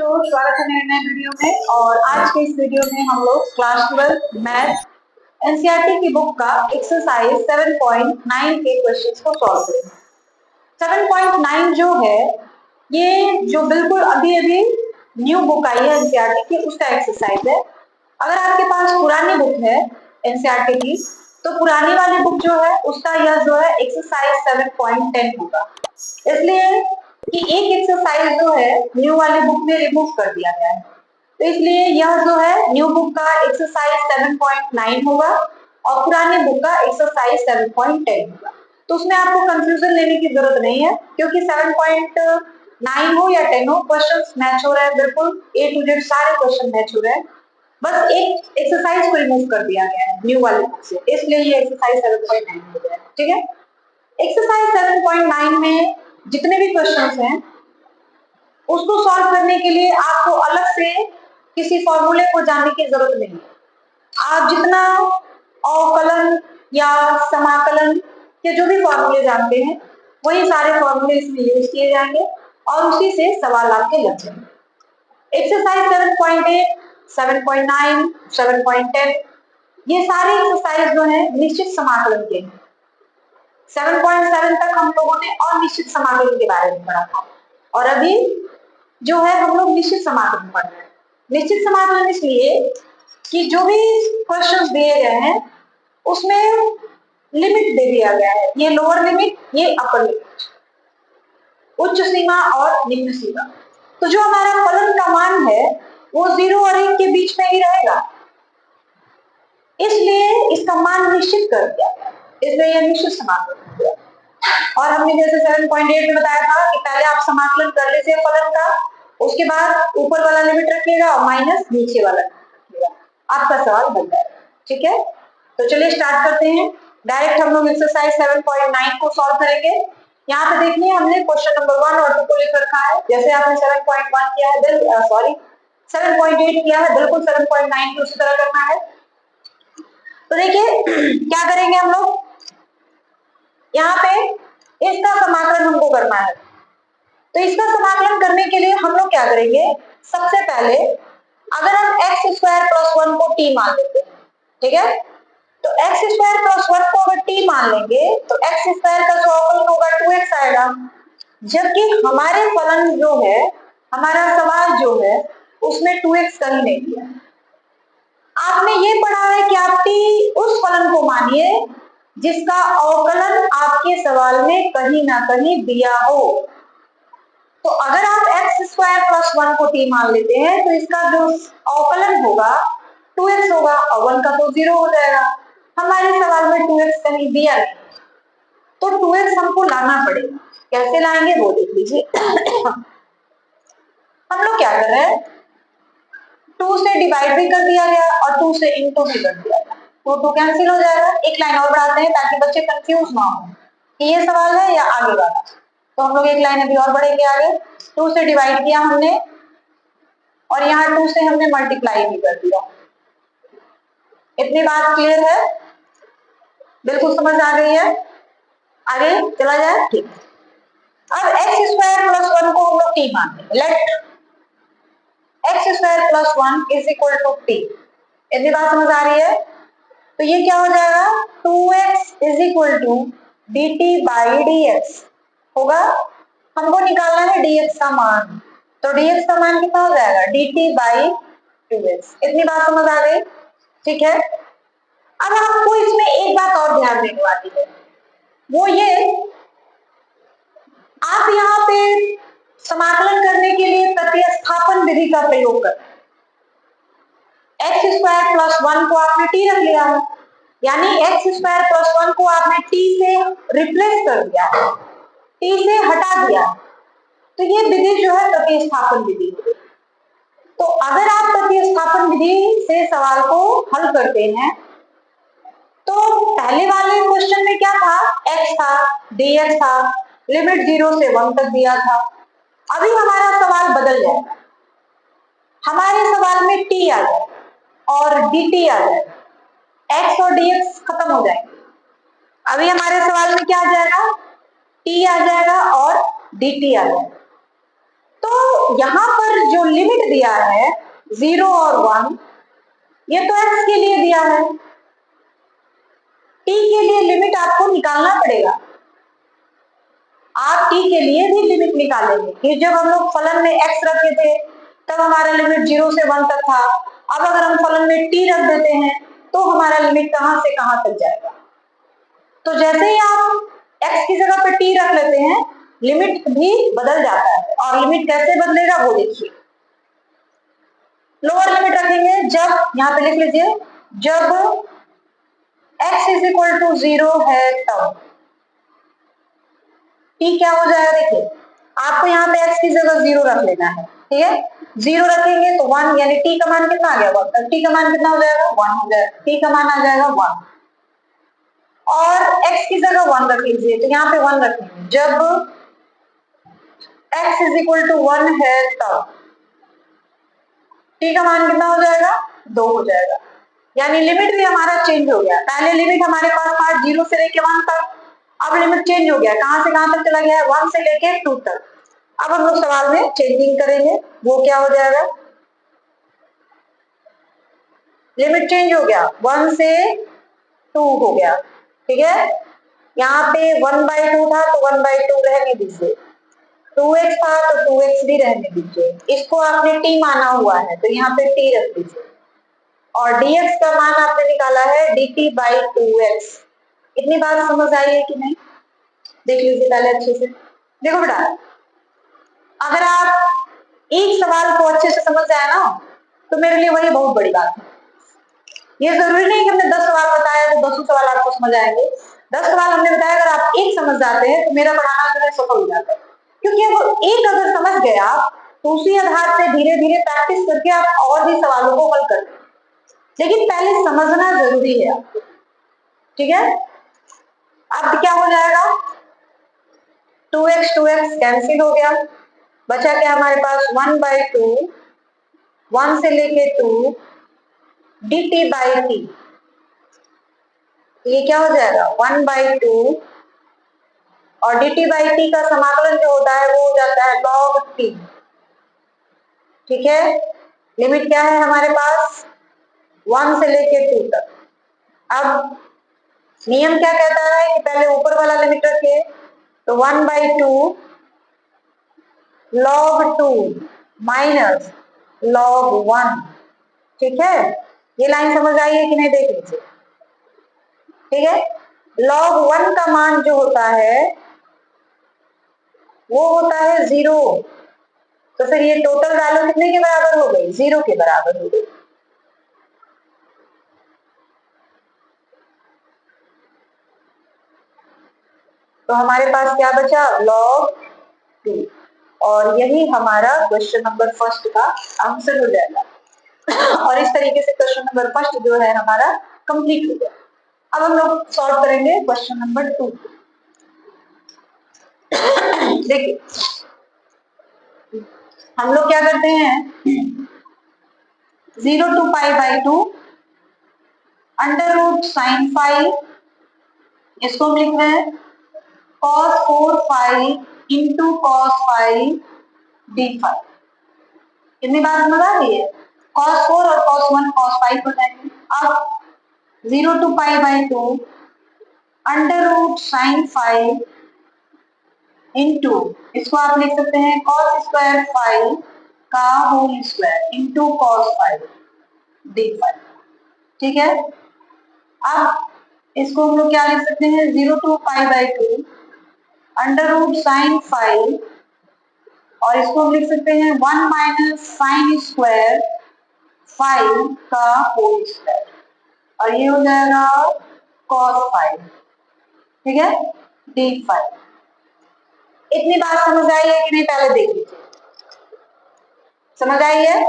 बच्चों, स्वागत है मेरे नए वीडियो में। और आज के इस वीडियो में हम लोग क्लास 12 मैथ एनसीईआरटी की बुक का एक्सरसाइज 7.9 के क्वेश्चंस को सॉल्व करेंगे। 7.9 जो है ये जो बिल्कुल अभी अभी न्यू बुक आई है एनसीईआरटी की, उसका एक्सरसाइज है। अगर आपके पास पुरानी बुक है एनसीईआरटी की तो पुरानी वाली बुक जो है उसका यह जो है एक्सरसाइज 7.10 होगा, इसलिए कि एक एक्सरसाइज जो है न्यू वाली बुक में रिमूव कर दिया गया है, तो इसलिए यह जो है न्यू बुक का एक्सरसाइज 7.9 होगा और पुरानी बुक का एक्सरसाइज 7.10 होगा। तो उसमें आपको कंफ्यूजन लेने की जरूरत नहीं है, क्योंकि 7.9 हो या 10 हो, क्वेश्चंस मैच हो रहे हैं, बिल्कुल ए टू जेड सारे क्वेश्चन मैच हो रहे हैं। बस एक एक्सरसाइज को रिमूव कर दिया गया है न्यू वाली बुक से, इसलिए ये एक्सरसाइज 7.9 हो गया है। ठीक है, एक्सरसाइज 7.9 में जितने भी क्वेश्चंस हैं उसको सॉल्व करने के लिए आपको अलग से किसी फॉर्मूले को जानने की जरूरत नहीं है। आप जितना अवकलन या समाकलन के जो भी फॉर्मूले जानते हैं वही सारे फॉर्मूले इसमें यूज किए जाएंगे और उसी से सवाल आपके लग जाएंगे। एक्सरसाइज 7.8, 7.9, 7.10 ये सारे एक्सरसाइज जो है निश्चित समाकलन के हैं। 7.7 तक हम लोगों ने अनिश्चित समाकलन के बारे में पढ़ा था और अभी जो है हम लोग निश्चित समाकलन पढ़ रहे हैं। निश्चित समाकलन इसलिए कि जो भी क्वेश्चंस दिए गए हैं उसमें लिमिट दे दिया गया है, ये लोअर लिमिट, ये अपर लिमिट, उच्च सीमा और निम्न सीमा। तो जो हमारा फलन का मान है वो 0 और 1 के बीच में ही रहेगा, इसलिए इसका मान निश्चित कर दिया गया, इसलिए यह निश्चित समाकलन है। और हमने जैसे 7.8 में बताया था कि पहले आप समाकलन कर लीजिए फलन का, उसके बाद ऊपर वाला लिमिट रखिएगा और माइनस नीचे वाला रखिएगा, आपका सवाल बन जाएगा। ठीक है, तो चलिए स्टार्ट करते हैं। डायरेक्ट हम लोग एक्सरसाइज 7.9 को सॉल्व करेंगे। यहाँ पे देखिए हमने क्वेश्चन नंबर 1 और 2 को लिख रखा है। जैसे आपने 7.1 किया है, सॉरी 7.8 किया है, बिल्कुल 7.9 की उसी तरह करना है। तो देखिए क्या करेंगे हम लोग, यहाँ पे इसका समाकलन हमको करना है। तो इसका समाकलन करने के लिए हम लोग क्या करेंगे, सबसे पहले अगर हम x स्क्वायर प्लस 1 को t मान लेते हैं, ठीक है, तो x स्क्वायर प्लस 1 को अगर t मान लेंगे तो x स्क्वायर का जो अवकलन होगा 2x आएगा, जबकि हमारे फलन जो है, हमारा सवाल जो है उसमें 2x कहीं नहीं दिया। आपने ये पढ़ा है कि आप t उस फलन को मानिए जिसका अवकलन आपके सवाल में कहीं ना कहीं दिया हो। तो अगर आप x स्क्वायर प्लस 1 को t मान लेते हैं तो इसका जो अवकलन होगा 2x होगा और 1 का तो 0 हो जाएगा। हमारे सवाल में 2x कहीं दिया नहीं, तो 2x हमको लाना पड़ेगा। कैसे लाएंगे वो देख लीजिए। हम लोग क्या कर रहे हैं, 2 से डिवाइड भी कर दिया गया और 2 से इंटू भी कर दिया गया, तो 2 कैंसिल हो जाएगा। एक लाइन और बढ़ाते हैं ताकि बच्चे कंफ्यूज ना हो कि ये सवाल है या आगे वाला। तो हम लोग एक लाइन अभी और बढ़ेंगे आगे। 2 से डिवाइड किया हमने और यहाँ 2 से हमने मल्टीप्लाई भी कर दिया। इतनी बात क्लियर है, बिल्कुल समझ आ गई है, आगे चला जाए। ठीक, अब x स्क्वायर प्लस 1 को हम लोग t मान लेंगे। Let x square plus 1 is equal to t। इतनी बात समझ आ रही है, तो ये क्या हो जाएगा, 2x is equal to dt by dx होगा। हमको निकालना है dx का मान, तो dx का मान कितना हो जाएगा, dt बाई 2x। इतनी बात समझ आ गई, ठीक है। अब आपको इसमें एक बात और ध्यान देने वाली है, वो ये, आप यहाँ पे समाकलन करने के लिए प्रतिस्थापन विधि का प्रयोग कर, x स्क्वायर प्लस 1 को आपने t रख लिया है, यानी x स्क्वायर प्लस 1 को आपने t से रिप्लेस कर दिया है, t से हटा दिया, तो ये विधि जो है प्रतिस्थापन विधि। तो अगर आप प्रतिस्थापन विधि से सवाल को हल करते हैं तो पहले वाले क्वेश्चन में क्या था, x था, dx था, लिमिट 0 से 1 तक दिया था। अभी हमारा सवाल बदल जाएगा, हमारे सवाल में t आ जाए और dt आ जाए, x और dx खत्म हो जाएंगे। अभी हमारे सवाल में क्या आ जाएगा, t आ जाएगा और dt आ जाएगा। तो यहाँ पर जो लिमिट दिया है 0 और 1, ये तो x के लिए दिया है, t के लिए लिमिट आपको निकालना पड़ेगा। आप t के लिए भी लिमिट निकालेंगे कि जब हम लोग फलन में x रखे थे तब हमारा लिमिट 0 से 1 तक था। अब अगर हम फलन में t रख देते हैं तो हमारा लिमिट कहां से कहां तक जाएगा। तो जैसे ही आप x की जगह पर t रख लेते हैं लिमिट भी बदल जाता है। और लिमिट कैसे बदलेगा वो देखिए। लोअर लिमिट रखेंगे जब, यहां पे लिख लीजिए, जब x इज इक्वल टू 0 है तब t क्या हो जाएगा। देखिए आपको यहाँ पे x की जगह 0 रख लेना है, ठीक है। 0 रखेंगे तो 1, यानी t का मान कितना आ गया, 1। t का मान कितना हो जाएगा, 1 हो जाएगा। t का मान आ जाएगा 1 और x की जगह 1 रख लीजिए, तो यहाँ पे 1 रखेंगे जब x इज इक्वल टू 1 है तब t का मान कितना हो जाएगा, 2 हो जाएगा। यानी लिमिट भी हमारा चेंज हो गया। पहले लिमिट हमारे पास था 0 से लेके 1 तक, अब लिमिट चेंज हो गया। कहां से कहां तक चला गया है, 1 से लेके 2 तक। अब हम लोग सवाल में चेंजिंग करेंगे, वो क्या हो जाएगा, लिमिट चेंज हो गया, 1 से 2 हो गया, ठीक है। यहाँ पे 1/2 था तो 1/2 रहने दीजिए, 2x था तो 2x भी रहने दीजिए। इसको आपने t माना हुआ है तो यहाँ पे t रख दीजिए और dx का मान आपने निकाला है dt/2x। इतनी बात समझ आई है कि नहीं, देख लीजिए पहले अच्छे से। देखो बेटा, अगर आप एक सवाल को अच्छे से समझ जाए ना तो मेरे लिए वही बहुत बड़ी बात है। ये जरूरी नहीं कि हमने 10 सवाल बताया तो 10 सवाल आपको समझ आएंगे। 10 सवाल हमने बताया, अगर आप एक समझ जाते हैं तो मेरा पढ़ाना जो है सफल हो जाता है। क्योंकि वो एक अगर समझ गया तो उसी आधार से धीरे धीरे प्रैक्टिस करके आप और भी सवालों को हल करते हैं। लेकिन पहले समझना जरूरी है आपको, ठीक है। अब क्या हो जाएगा, 2x कैंसिल हो गया, बचा क्या हमारे पास 1/2, 1 से लेके 2 dt/t। ये क्या हो जाएगा 1/2 और dt/t का समाकलन जो होता है वो हो जाता है log t, ठीक है। लिमिट क्या है हमारे पास 1 से लेके 2 तक। अब नियम क्या कहता है कि पहले ऊपर वाला लिमिट रखिए, तो 1/2 log 2 माइनस log 1, ठीक है। ये लाइन समझ आई है कि नहीं, देख लीजिए, ठीक है। log 1 का मान जो होता है वो होता है 0, तो फिर ये टोटल वैल्यू कितने के बराबर हो गई, 0 के बराबर हो गई। तो हमारे पास क्या बचा, log 2, और यही हमारा क्वेश्चन नंबर फर्स्ट का आंसर हो जाएगा। और इस तरीके से क्वेश्चन नंबर फर्स्ट जो है हमारा कंप्लीट हो गया। अब हम लोग सॉल्व करेंगे क्वेश्चन नंबर 2। देखिए हम लोग क्या करते हैं, 0 to π/2 √sin5, इसको हम लिख रहे हैं cos 4 into cos 5d5। कितनी बार समझ आ रही है, cos 4 और cos 1 cos 5 हो जाएंगे। अब 0 to π/2 √sin5 इंटू, इसको आप लिख सकते हैं cos स्क्वायर 5 का whole square into cos 5d5, ठीक है। अब इसको हम लोग क्या लिख सकते हैं, 0 to π/2 √sin5, और इसको हम लिख सकते हैं 1 माइनस साइन स्क्वायर 5 का होल स्क्वायर, और ये हो जाएगा cos 5, ठीक है, d5। इतनी बात समझ आई है कि नहीं, पहले देख लीजिए, समझ आई है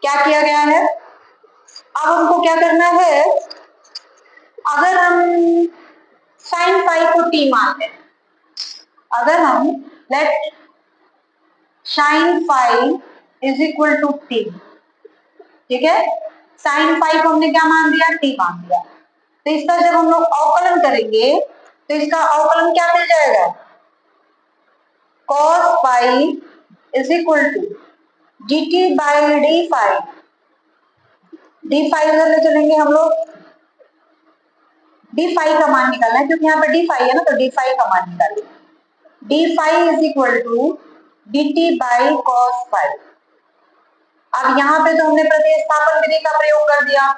क्या किया गया है। अब हमको क्या करना है, अगर हम sin 5 को t मानते हैं, अगर हम let sin 5 is equal to t, ठीक है। sin 5 को हमने क्या मान दिया, t मान दिया। तो इसका जब हम लोग अवकलन करेंगे तो इसका अवकलन क्या मिल जाएगा, cos 5 is equal to dt by d five, d five इधर ले चलेंगे हम लोग, डी फाइव का मान निकालना है क्योंकि यहाँ पर डी फाइव है ना, तो डी फाइव का मान निकालिए। D five is equal to d t by cos five. अब यहाँ पे तो हमने प्रतिस्थापन विधि का प्रयोग कर दिया,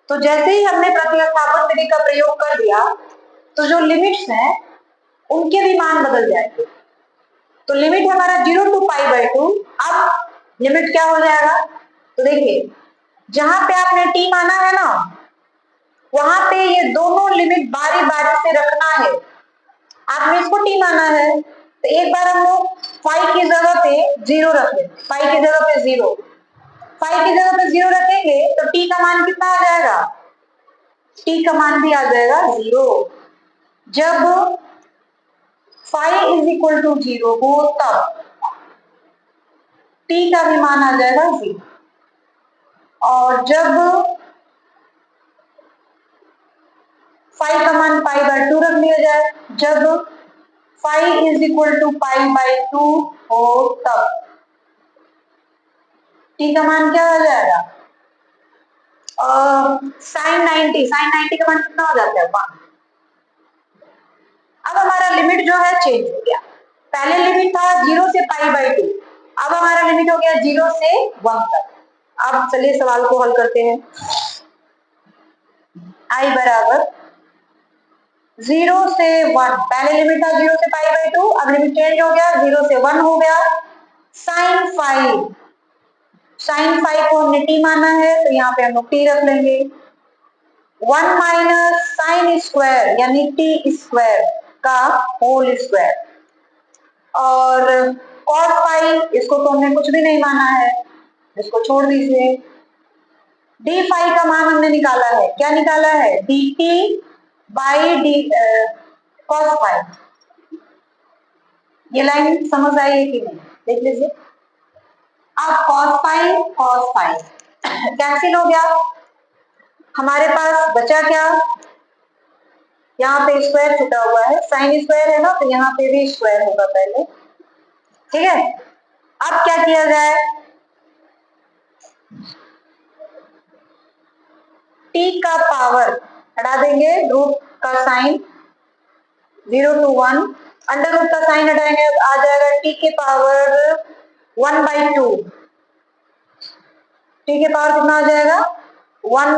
तो जैसे ही हमने प्रतिस्थापन विधि का प्रयोग कर दिया तो जो लिमिट्स हैं उनके भी मान बदल जाएंगे। तो लिमिट हमारा 0 टू पाई बाई 2, अब लिमिट क्या हो जाएगा, तो देखिए जहां पे आपने t माना है ना, वहां पे ये दोनों लिमिट बारी बारी से रखना है। आपने इसको t माना है तो एक बार हम लोग फाइव की जगह पे 0 रख लें, फाइव की जगह पे 0, फाइव की जगह पे 0 रखेंगे तो t का मान कितना आ जाएगा, t का मान भी आ जाएगा 0। जब फाइव इज इक्वल टू 0 हो तब t का भी मान आ जाएगा 0, और जब फाइव का मान पाई बाई 2 रख लिया जाए, जब five is equal to pi by 2 हो तब t का मान क्या हो जाएगा, साइन 90, साइन 90 का मान कितना हो जाता है 1। अब हमारा लिमिट जो है चेंज हो गया, पहले लिमिट था 0 से पाई बाई 2, अब हमारा लिमिट हो गया 0 से 1 तक। अब चलिए सवाल को हल करते हैं। i बराबर 0 से 1, पहले लिमिट था 0 से पाई बाई 2, अब लिमिट चेंज हो गया 0 से 1 हो गया। साइन 5, साइन 5 को हमने t माना है तो यहाँ पे हम लोग t रख लेंगे। 1 माइनस साइन स्क्वायर यानी t स्क्वायर का होल स्क्वायर, और cos 5 इसको तो हमने कुछ भी नहीं माना है, इसको छोड़ दीजिए। d5 का मान हमने निकाला है, क्या निकाला है, dt बाई डी cos 5। ये लाइन समझ आई है कि नहीं, देख लीजिए। अब cos 5 कैंसिल हो गया, हमारे पास बचा क्या, यहाँ पे स्क्वायर छुटा हुआ है, साइन स्क्वायर है ना, तो यहाँ पे भी स्क्वायर होगा पहले, ठीक है। अब क्या किया जाए, t का पावर हटा देंगे, रूट का साइन 0 टू 1, अंडर रूट का साइन हटाएंगे, आ जाएगा t के पावर 1 बाई 2, t के पावर कितना आ जाएगा 1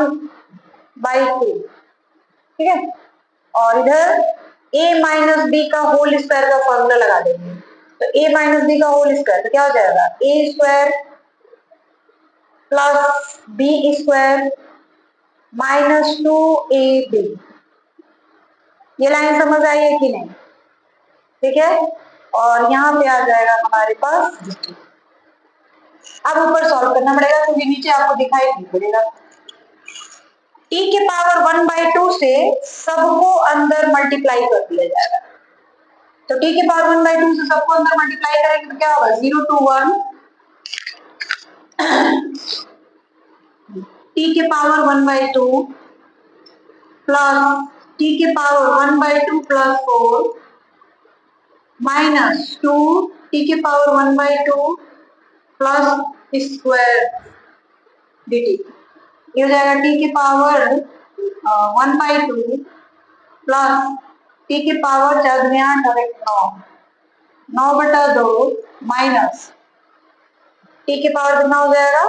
बाई 2, ठीक है। और इधर a माइनस बी का होल स्क्वायर का फॉर्मूला लगा देंगे, तो a माइनस बी का होल स्क्वायर तो क्या हो जाएगा, a square plus B square minus 2ab। ये लाइन समझ आई है कि नहीं, ठीक है। और यहाँ पे आ जाएगा हमारे पास dt। अब ऊपर सॉल्व करना पड़ेगा क्योंकि नीचे आपको दिखाई नहीं पड़ेगा। t के पावर 1 बाई 2 से सबको अंदर मल्टीप्लाई कर दिया जाएगा, तो t के पावर 1 बाई 2 से सबको अंदर मल्टीप्लाई करेंगे तो क्या होगा 0 टू 1, t के पावर 1 बाई 2 प्लस t के power 1 by 2 plus 4 minus 2 t के power 1 by 2 plus square dt। ये हो जाएगा t के पावर 1 बाई 2 प्लस t के पावर 4 में 8 और 1 9, 9 बटा 2 माइनस t के पावर कितना हो जाएगा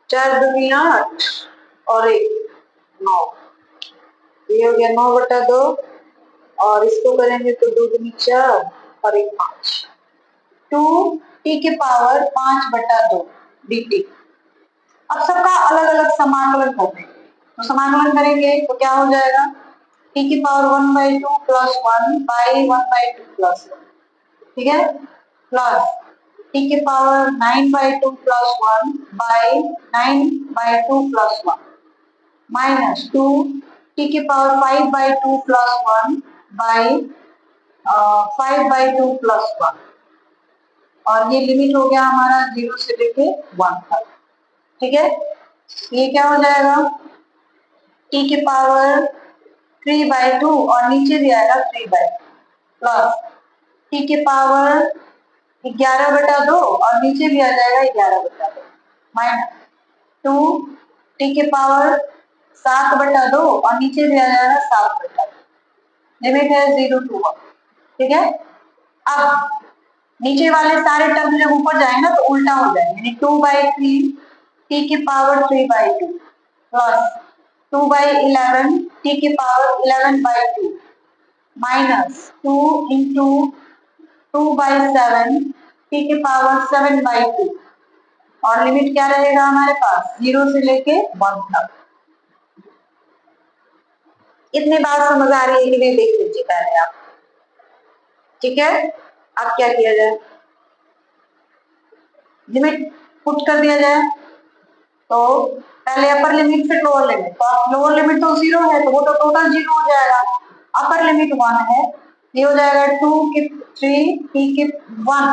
4 दूनी 8 और 1 9, ये हो गया 9 बटा 2, और इसको करेंगे तो 2 दूनी 4 और 1 5, 2 t के पावर 5 बटा 2 dt। अब सबका अलग अलग समाकलन करते हैं, तो समाकलन करेंगे तो क्या हो जाएगा t की power 1 by 2 plus 1 by 1 by 2 plus 1, ठीक है, प्लस t के power 9 by 2 plus 1 by 9 by 2 plus 1 minus 2 t के power 5 by 2 plus 1 by 5 by 2 plus 1, और ये लिमिट हो गया हमारा 0 से लेके 1 तक, ठीक है। ये क्या हो जाएगा t के पावर 3 बाई 2 और नीचे भी आएगा 3 बाई 2 प्लस t के पावर 11/2 और नीचे भी आ जाएगा 11/2 माइनस 2 टी के पावर 7/2 और नीचे भी आ जाएगा 7/2। लिमिट है 0 to 1। ठीक है, अब नीचे वाले सारे टर्म जब ऊपर जाएंगे तो उल्टा हो जाएंगे, यानी 2/3 टी की पावर 3/2 प्लस 2/11 टी की पावर 11/2 माइनस 2 इंटू 2/7 टी की पावर 7/2 और लिमिट क्या रहेगा हमारे पास 0 से लेके 1 तक। इतनी बात समझ आ रही है कि नहीं, देख लीजिए पहले आप। ठीक है, अब क्या किया जाए, लिमिट पुट कर दिया जाए। तो पहले अपर लिमिट फिर लोअर लिमिट, तो आप लोअर लिमिट तो 0 है तो वो तो टोटल 0 हो जाएगा। अपर लिमिट 1 है, ये हो जाएगा 2 की 3 t की 1,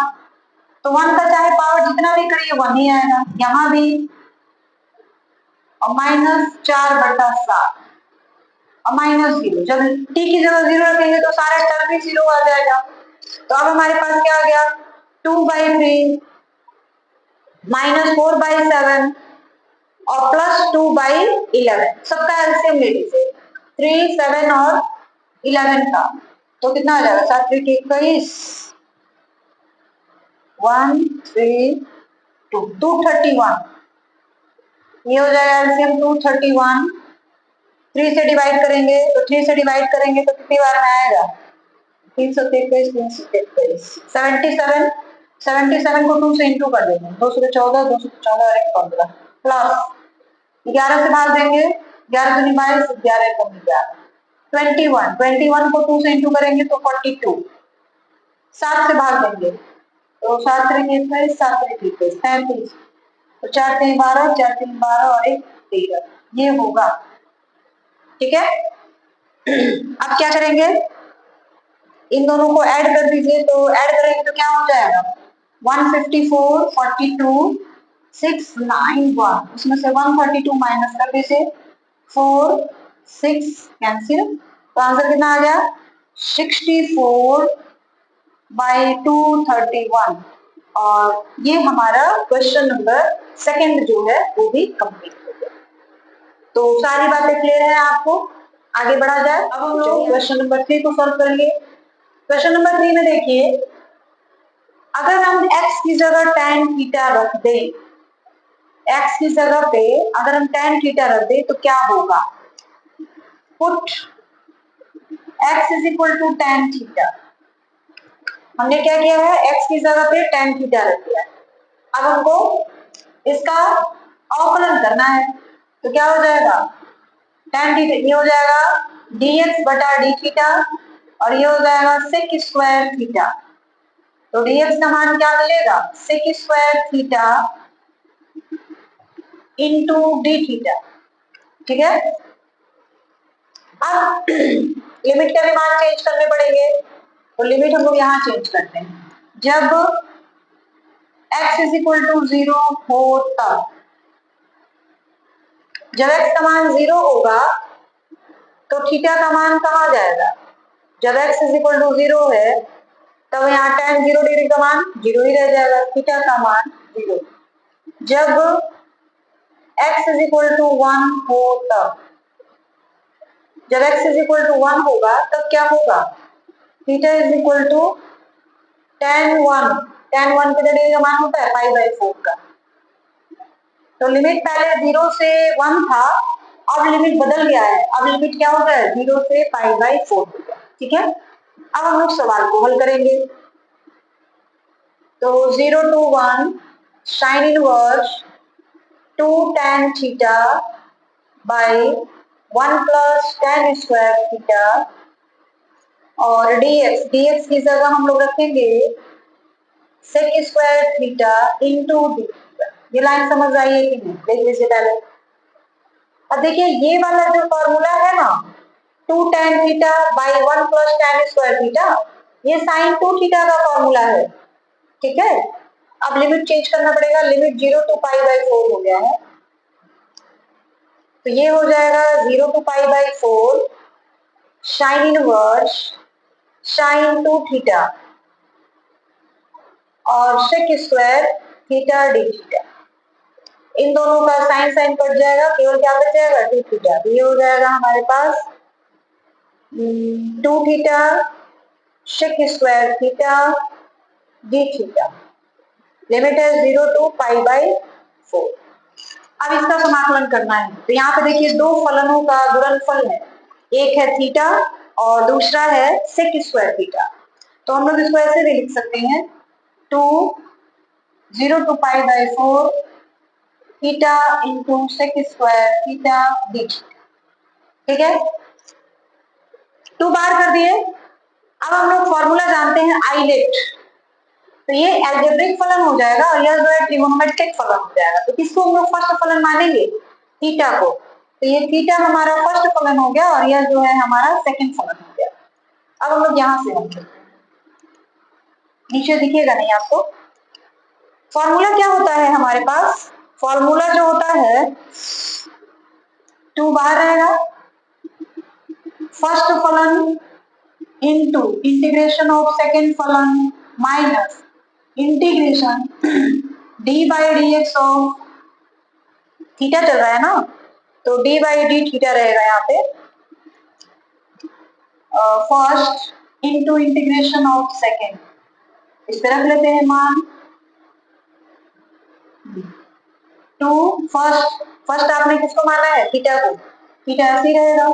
तो 1 का चाहे पावर जितना भी करिए 1 ही आएगा, यहाँ भी। और माइनस 4/7 और माइनस 0, जब t की जगह 0 रखेंगे तो सारे टर्म भी 0 आ जाएगा। तो अब हमारे पास क्या आ गया 2/3 माइनस 4/7 और प्लस 2/11, सबका एलसीएम ले लीजिए 3, 7 और 11 का, तो कितना आ जाएगा 7 3 21 1 3 2 231, ये हो जाएगा एलसीएम 231। 3 से डिवाइड करेंगे तो 3 से डिवाइड करेंगे तो कितनी बार में आएगा 323 323 77 77 को 2 से इंटू कर देंगे 214 214 और 1 15 प्लस 11 से भाग देंगे 11 दूनी 22 11 कम 11 21 21 को 2 से इंटू करेंगे तो 42 7 से भाग देंगे तो 7 करेंगे 21 7 करेंगे 33 तो 4 3 12 4 3 12 और 1 13, ये होगा। ठीक है, अब क्या करेंगे इन दोनों को ऐड कर दीजिए, तो ऐड करेंगे तो क्या हो जाएगा 154 42 691, उसमें से 132 माइनस कर दीजिए 4 6 कैंसिल, तो आंसर कितना आ गया 64/231। और ये हमारा क्वेश्चन नंबर सेकंड जो है वो भी कंप्लीट हो गया। तो सारी बातें क्लियर है आपको, आगे बढ़ा जाए। अब हम लोग क्वेश्चन नंबर 3 को सॉल्व करेंगे। क्वेश्चन नंबर 3 में देखिए, अगर हम x की जगह tan थीटा रख दें, x की जगह पे अगर हम tan थीटा रख दें तो क्या होगा, put x is equal to tan theta. हमने क्या किया है x की जगह पे tan थीटा रख दिया। अब हमको इसका अवकलन करना है, तो क्या हो जाएगा tan थीटा, ये हो जाएगा dx बटा d थीटा और ये हो जाएगा sec स्क्वायर थीटा। तो dx का मान क्या मिलेगा sec square theta into D theta. ठीक है, अब लिमिट के भी मान चेंज करने पड़ेंगे, तो लिमिट हम लोग यहाँ चेंज करते हैं, जब x इज इक्वल टू 0 हो तब। जब x का मान 0 होगा तो थीटा का मान कहाँ जाएगा, जब x इज इक्वल टू 0 है तब यहाँ tan 0 डिग्री का मान 0 ही रह जाएगा, थीटा का मान 0। जब x इज इक्वल टू 1 हो तब, जब x इज इक्वल टू 1 होगा तब क्या होगा theta is equal to tan 1, tan 1 कितने डिग्री का मान होता है π/4 का। तो लिमिट पहले 0 से 1 था, अब लिमिट बदल गया है, अब लिमिट क्या हो गया है 0 से π/4 हो गया। ठीक है, अब हम लोग सवाल को हल करेंगे। तो 0 to 1 sin inverse 2 tan theta by 1 plus tan square theta और dx की जगह हम लोग रखेंगे sec square theta into D. ये लाइन समझ आई है कि नहीं, देख लीजिए पहले। अब देखिए ये वाला जो फॉर्मूला है ना 2 tan theta by 1 plus tan square theta, ये sin 2 थीटा का फॉर्मूला है। ठीक है, अब लिमिट चेंज करना पड़ेगा, लिमिट 0 to π/4 हो गया है, तो ये हो जाएगा 0 to π/4 sin inverse sin 2 theta और sec square theta d theta. इन दोनों का साइन साइन कट जाएगा, केवल क्या बच जाएगा 2 थीटा। तो ये हो जाएगा हमारे पास 2 theta sec square theta d theta. Limit है 0 टू पाई बाई 4। अब इसका समाकलन करना है। तो यहाँ पे देखिए दो फलनों का गुणनफल है, एक है थीटा और दूसरा है sec स्क्वायर थीटा। तो हम लोग इसको ऐसे भी लिख सकते हैं 2 0 to pi by 4 theta into sec square theta d. ठीक है, 2 बार कर दिए। अब हम लोग फॉर्मूला जानते हैं आइलेट, तो ये अलजेब्रिक फलन हो जाएगा और यह जो है ट्रिगोनोमेट्रिक फलन हो जाएगा। तो किसको हम लोग फर्स्ट फलन मानेंगे? थीटा को। तो ये थीटा हमारा फर्स्ट फलन हो गया और यह जो है हमारा सेकंड फलन हो गया। अब हम लोग यहां से रखें, नीचे दिखेगा नहीं आपको। फॉर्मूला क्या होता है हमारे पास? फॉर्मूला जो होता है 2 बाहर रहेगा, फर्स्ट फलन इंटू इंटीग्रेशन ऑफ सेकंड फलन minus integration D by D x of theta चल रहा है ना, तो डी बाई डी थीटा रहेगा यहाँ पे। First into integration of second, इस पे रख लेते हैं मान 2। फर्स्ट आपने किसको माना है? थीटा को। थीटा ऐसे ही रहेगा।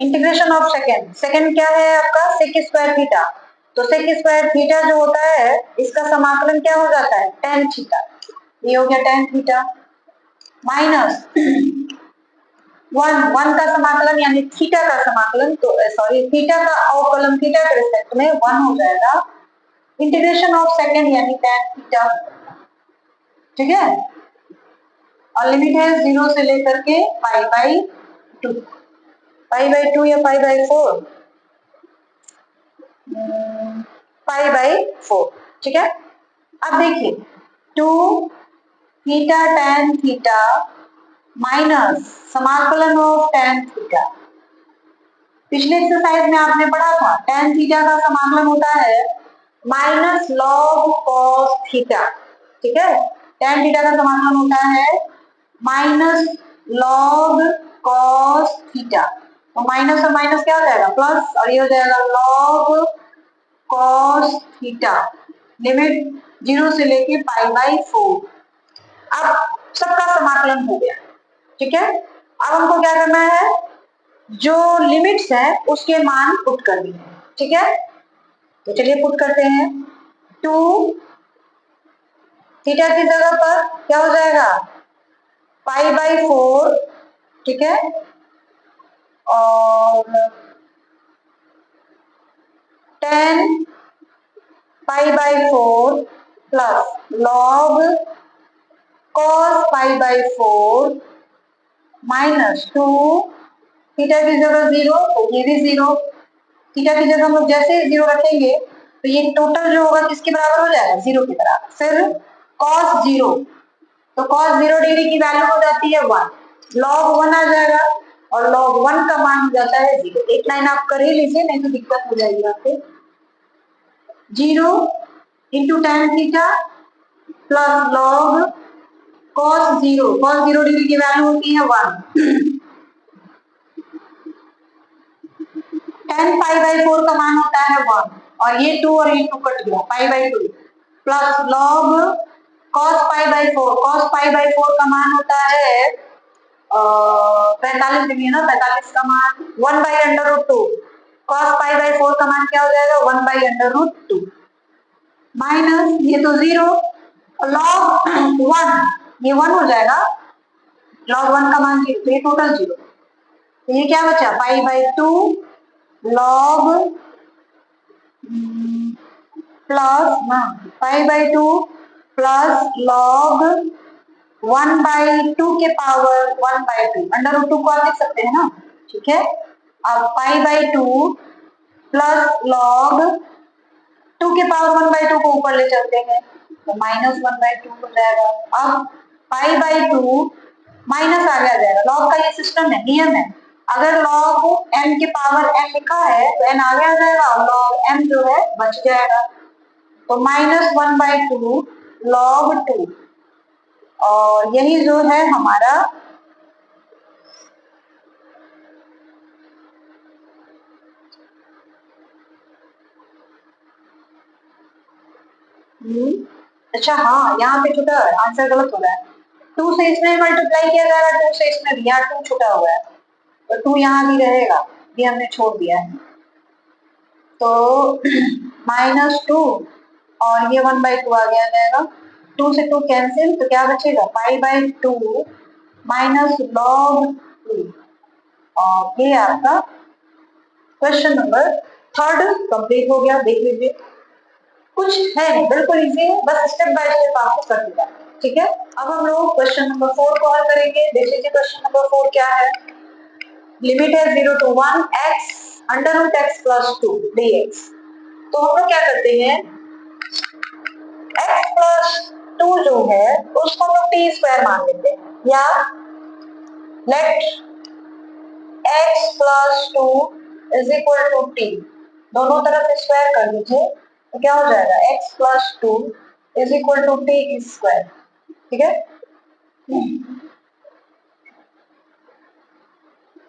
इंटीग्रेशन ऑफ सेकंड, सेकंड क्या है आपका? Sec square theta. तो सेक स्क्वायर थीटा जो होता है इसका समाकलन क्या हो जाता है? tan theta. ये हो गया tan थीटा माइनस 1 का समाकलन यानी थीटा का समाकलन, तो सॉरी थीटा का अवकलन थीटा के रिस्पेक्ट में 1 हो जाएगा। इंटीग्रेशन ऑफ सेकंड यानी tan थीटा। ठीक है, और लिमिट है 0 से लेकर के पाई बाई 2, पाई बाई 2 या पाई बाई 4, पाई बाई 4। ठीक है, अब देखिए 2 थीटा tan थीटा माइनस समाकलन ऑफ tan थीटा। पिछले एक्सरसाइज में आपने पढ़ा था tan थीटा का समाकलन होता है माइनस लॉग कॉस थीटा। ठीक है, tan थीटा का समाकलन होता है माइनस लॉग कॉस थीटा। तो माइनस और माइनस क्या हो जाएगा? प्लस, और ये हो जाएगा लॉग कॉस थीटा। लिमिट 0 से लेके पाई बाई 4। अब सबका समाकलन हो गया। ठीक है, अब हमको क्या करना है? जो लिमिट्स है उसके मान पुट करनी है। ठीक है, तो चलिए पुट करते हैं। 2 थीटा की जगह पर क्या हो जाएगा? पाई बाई 4। ठीक है, और 10 पाई by 4 plus log cos pi by 4 minus 2 theta की जगह 0, तो ये भी 0। थीटा की जगह हम लोग जैसे ही 0 रखेंगे तो ये टोटल जो होगा किसके बराबर हो जाएगा? 0 के बराबर। फिर cos 0, तो cos 0 डिग्री की वैल्यू हो जाती है 1, log 1 आ जाएगा और log 1 का मान हो जाता है 0। एक लाइन आप कर ही लीजिए नहीं तो दिक्कत हो जाएगी आपको। 0 into tan theta plus log cos 0 degree की वैल्यू होती है 1। tan पाई बाई 4 का मान होता है 1 और ये 2 और ये 2 कट गया, पाई by 2 plus log cos pi by 4, cos pi by 4 का मान होता है 45 डिग्री ना, 45 का मान 1 by under root 2। cos pi by 4 का मान क्या हो जाएगा? 1 बाई अंडर रूट 2 माइनस ये तो 0 log 1, ये 1 हो जाएगा, log 1 का मान 0, तो ये टोटल 0। तो ये क्या बचा? पाई बाई 2 log प्लस ना पाई बाई 2 प्लस log 1 बाई 2 के पावर 1 बाई 2, अंडर रूट 2 को आप लिख सकते हैं ना। ठीक है, अब पाई बाई 2 प्लस log 2 के पावर 1 बाई 2 को ऊपर ले चलते हैं तो माइनस 1 बाई 2 हो जाएगा। अब पाई बाई 2 माइनस आगे आ जाएगा, लॉग का ये सिस्टम है, नियम है। अगर log m के पावर n लिखा है तो n आगे आ जाएगा और log m जो है बच जाएगा। तो -1/2 log 2, और यही जो है हमारा अच्छा हाँ, यहाँ पे छुटा है, आंसर गलत हो रहा है। 2 से इसमें मल्टीप्लाई किया जा रहा है, 2 से इसमें भी, यहाँ 2 छुटा हुआ है, तो 2 यहाँ भी रहेगा, ये हमने छोड़ दिया है। तो -2 और ये 1/2 आ गया जाएगा, 2 से 2 कैंसिल, तो क्या बचेगा, π/2 माइनस log 2, और ये आपका क्वेश्चन नंबर 3 कंप्लीट हो गया। देख लीजिए, कुछ है नहीं, बिल्कुल इजी है, बस स्टेप बाय स्टेप आपको कर दिया। ठीक है, अब हम लोग क्वेश्चन नंबर 4 को हल करेंगे। देख लीजिए क्वेश्चन नंबर 4 क्या है। लिमिट है 0 to 1 x √x + 2 dx। तो हम लोग क्या करते हैं, x + 2 जो है उसको हम लोग t² मान लेते हैं, या लेट x + 2 = t, दोनों तरफ स्क्वायर कर लीजिए, तो क्या हो जाएगा, x + 2 = t²। ठीक है,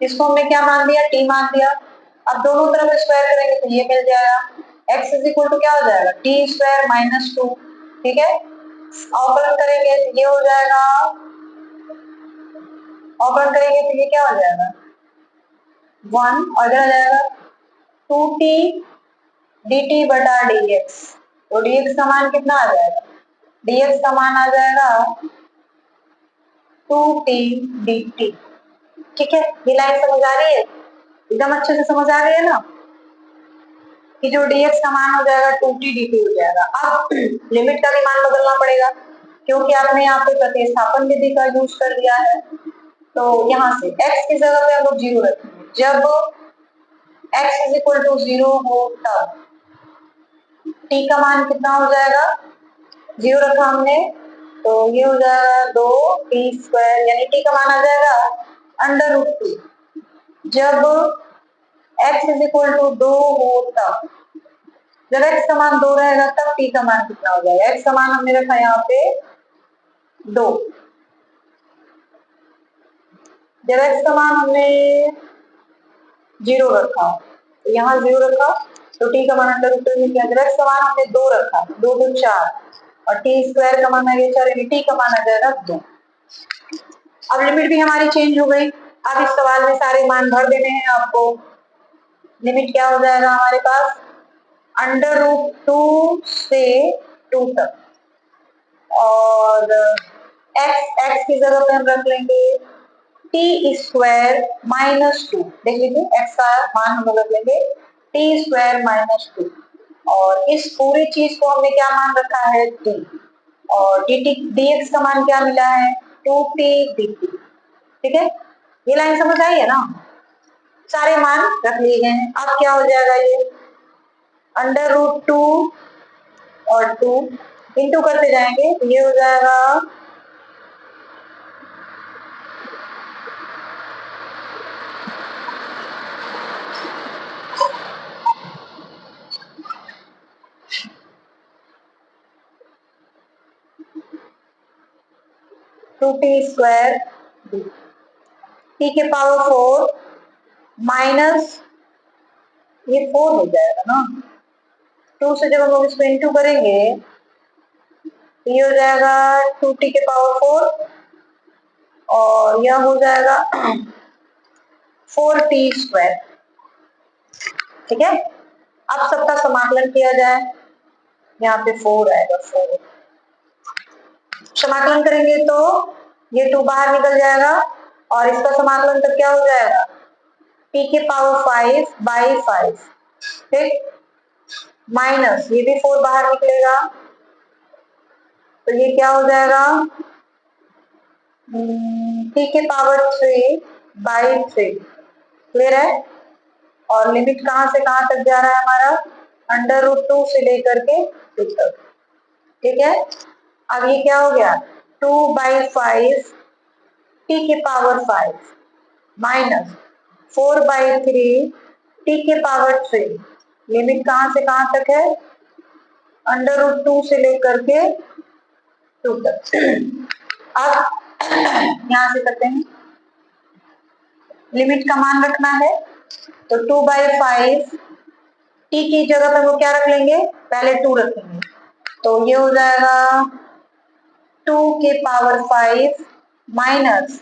इसको हमने क्या मान दिया, t मान दिया। अब दोनों तरफ स्क्वायर करेंगे तो ये मिल जाएगा, x क्या हो जाएगा, t² - 2। ठीक है, अवकलन करेंगे तो ये हो जाएगा, अवकलन करेंगे तो ये क्या हो जाएगा, 1, और इधर आ जाएगा 2t dt/dx। तो dx का मान कितना आ जाएगा, dx का मान आ जाएगा 2t dt। ठीक है, ये लाइन समझ आ रही है, एकदम अच्छे से समझ आ रही है ना, कि जो dx का मान हो जाएगा 2t dt हो जाएगा। अब लिमिट का भी मान बदलना पड़ेगा, क्योंकि आपने यहाँ पे प्रतिस्थापन विधि का यूज कर दिया है। तो यहाँ से x की जगह पे हम लोग 0 रखेंगे, जब x = 0 हो तब t का मान कितना हो जाएगा, 0 रखा हमने, तो ये हो जाएगा 2t², यानी t का मान आ जाएगा √2। जब x = 2 हो तब, जब x का मान 2 रहेगा तब t का मान कितना हो जाएगा, x का मान हमने रखा यहाँ पे 2, जब x का मान हमने 0 रखा, तो यहाँ 0 रखा, तो t का मान √2 में किया, जब x का मान हमने 2 रखा, 2 2 4, और t² का मान आ गया 4, यानी t का मान आ जाएगा 2। अब लिमिट भी हमारी चेंज हो गई। अब इस सवाल में सारे मान भर देने हैं आपको। लिमिट क्या हो जाएगा हमारे पास, √2 से 2 तक, और x की जगह पे हम रख लेंगे t² - 2। देख लीजिए, x का मान हम लोग रख लेंगे t² - 2, और इस पूरी चीज को हमने क्या मान रखा है, t, और dx का मान क्या मिला है, 2t dt। ठीक है, ये लाइन समझ आई है ना, सारे मान रख लिए गए हैं। अब क्या हो जाएगा, ये √2 और 2 इंटू करते जाएंगे, तो ये हो जाएगा 2t² t के पावर 4 माइनस, ये 4 हो जाएगा ना, 2 से जब हम लोग इसको इंटू करेंगे तो ये हो जाएगा 2t के पावर 4, और यह हो जाएगा 4t²। ठीक है, अब सबका समाकलन किया जाए, यहाँ पे 4 आएगा, 4 समाकलन करेंगे तो ये 2 बाहर निकल जाएगा, और इसका समाकलन तब क्या हो जाएगा, t के पावर 5/5। ठीक, माइनस ये भी 4 बाहर निकलेगा, तो ये क्या हो जाएगा, t के पावर 3/3। क्लियर है, और लिमिट कहां से कहां तक जा रहा है हमारा, √2 से लेकर के 2 तक। ठीक है, अब ये क्या हो गया, 2/5 t के पावर 5 माइनस 4/3 t के पावर 3। लिमिट कहां से कहां तक है, √2 से लेकर के 2 तक। अब यहां से करते हैं, लिमिट का मान रखना है तो 2/5 टी की जगह पे वो क्या रख लेंगे, पहले 2 रखेंगे, तो ये हो जाएगा 2 के पावर 5 माइनस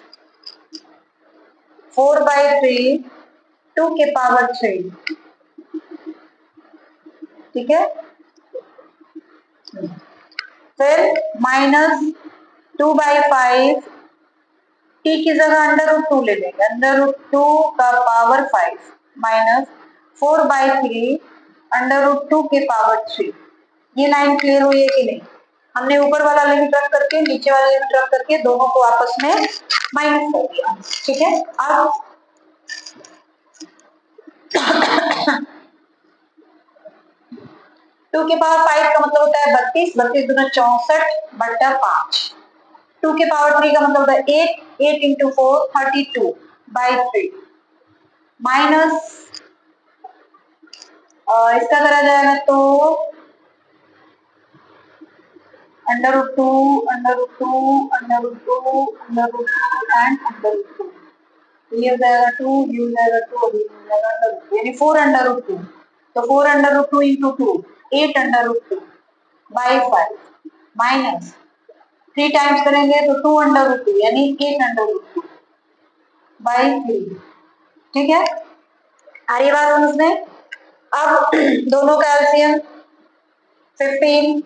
4/3 2 के पावर 3, ठीक है। फिर माइनस 2/5 टी की जगह √2 ले लेंगे, √2 का पावर 5 माइनस 4/3 √2 के पावर 3। ये लाइन क्लियर हुई है कि नहीं? हमने ऊपर वाला लिमिट रख करके नीचे वाला लिमिट रख करके दोनों को आपस में माइनस कर दिया, ठीक है। अब 2 के पावर 5 का मतलब होता है 32, 32 दूना 64/5। 2 के पावर 3 का मतलब होता है 8, 8 इंटू 4 32/3 माइनस इसका करा जाएगा तो √2 √2 √2 √2 एंड √2, ये हो जाएगा 2, ये हो जाएगा 2, ये हो जाएगा √2, यानी 4 √2, तो 4 √2 इंटू 2 8 √2/5 माइनस 3 टाइम्स करेंगे तो 2 √2 यानी 8 √2/3, ठीक है। आ रही बात समझ में? अब दोनों का एलसीएम 15,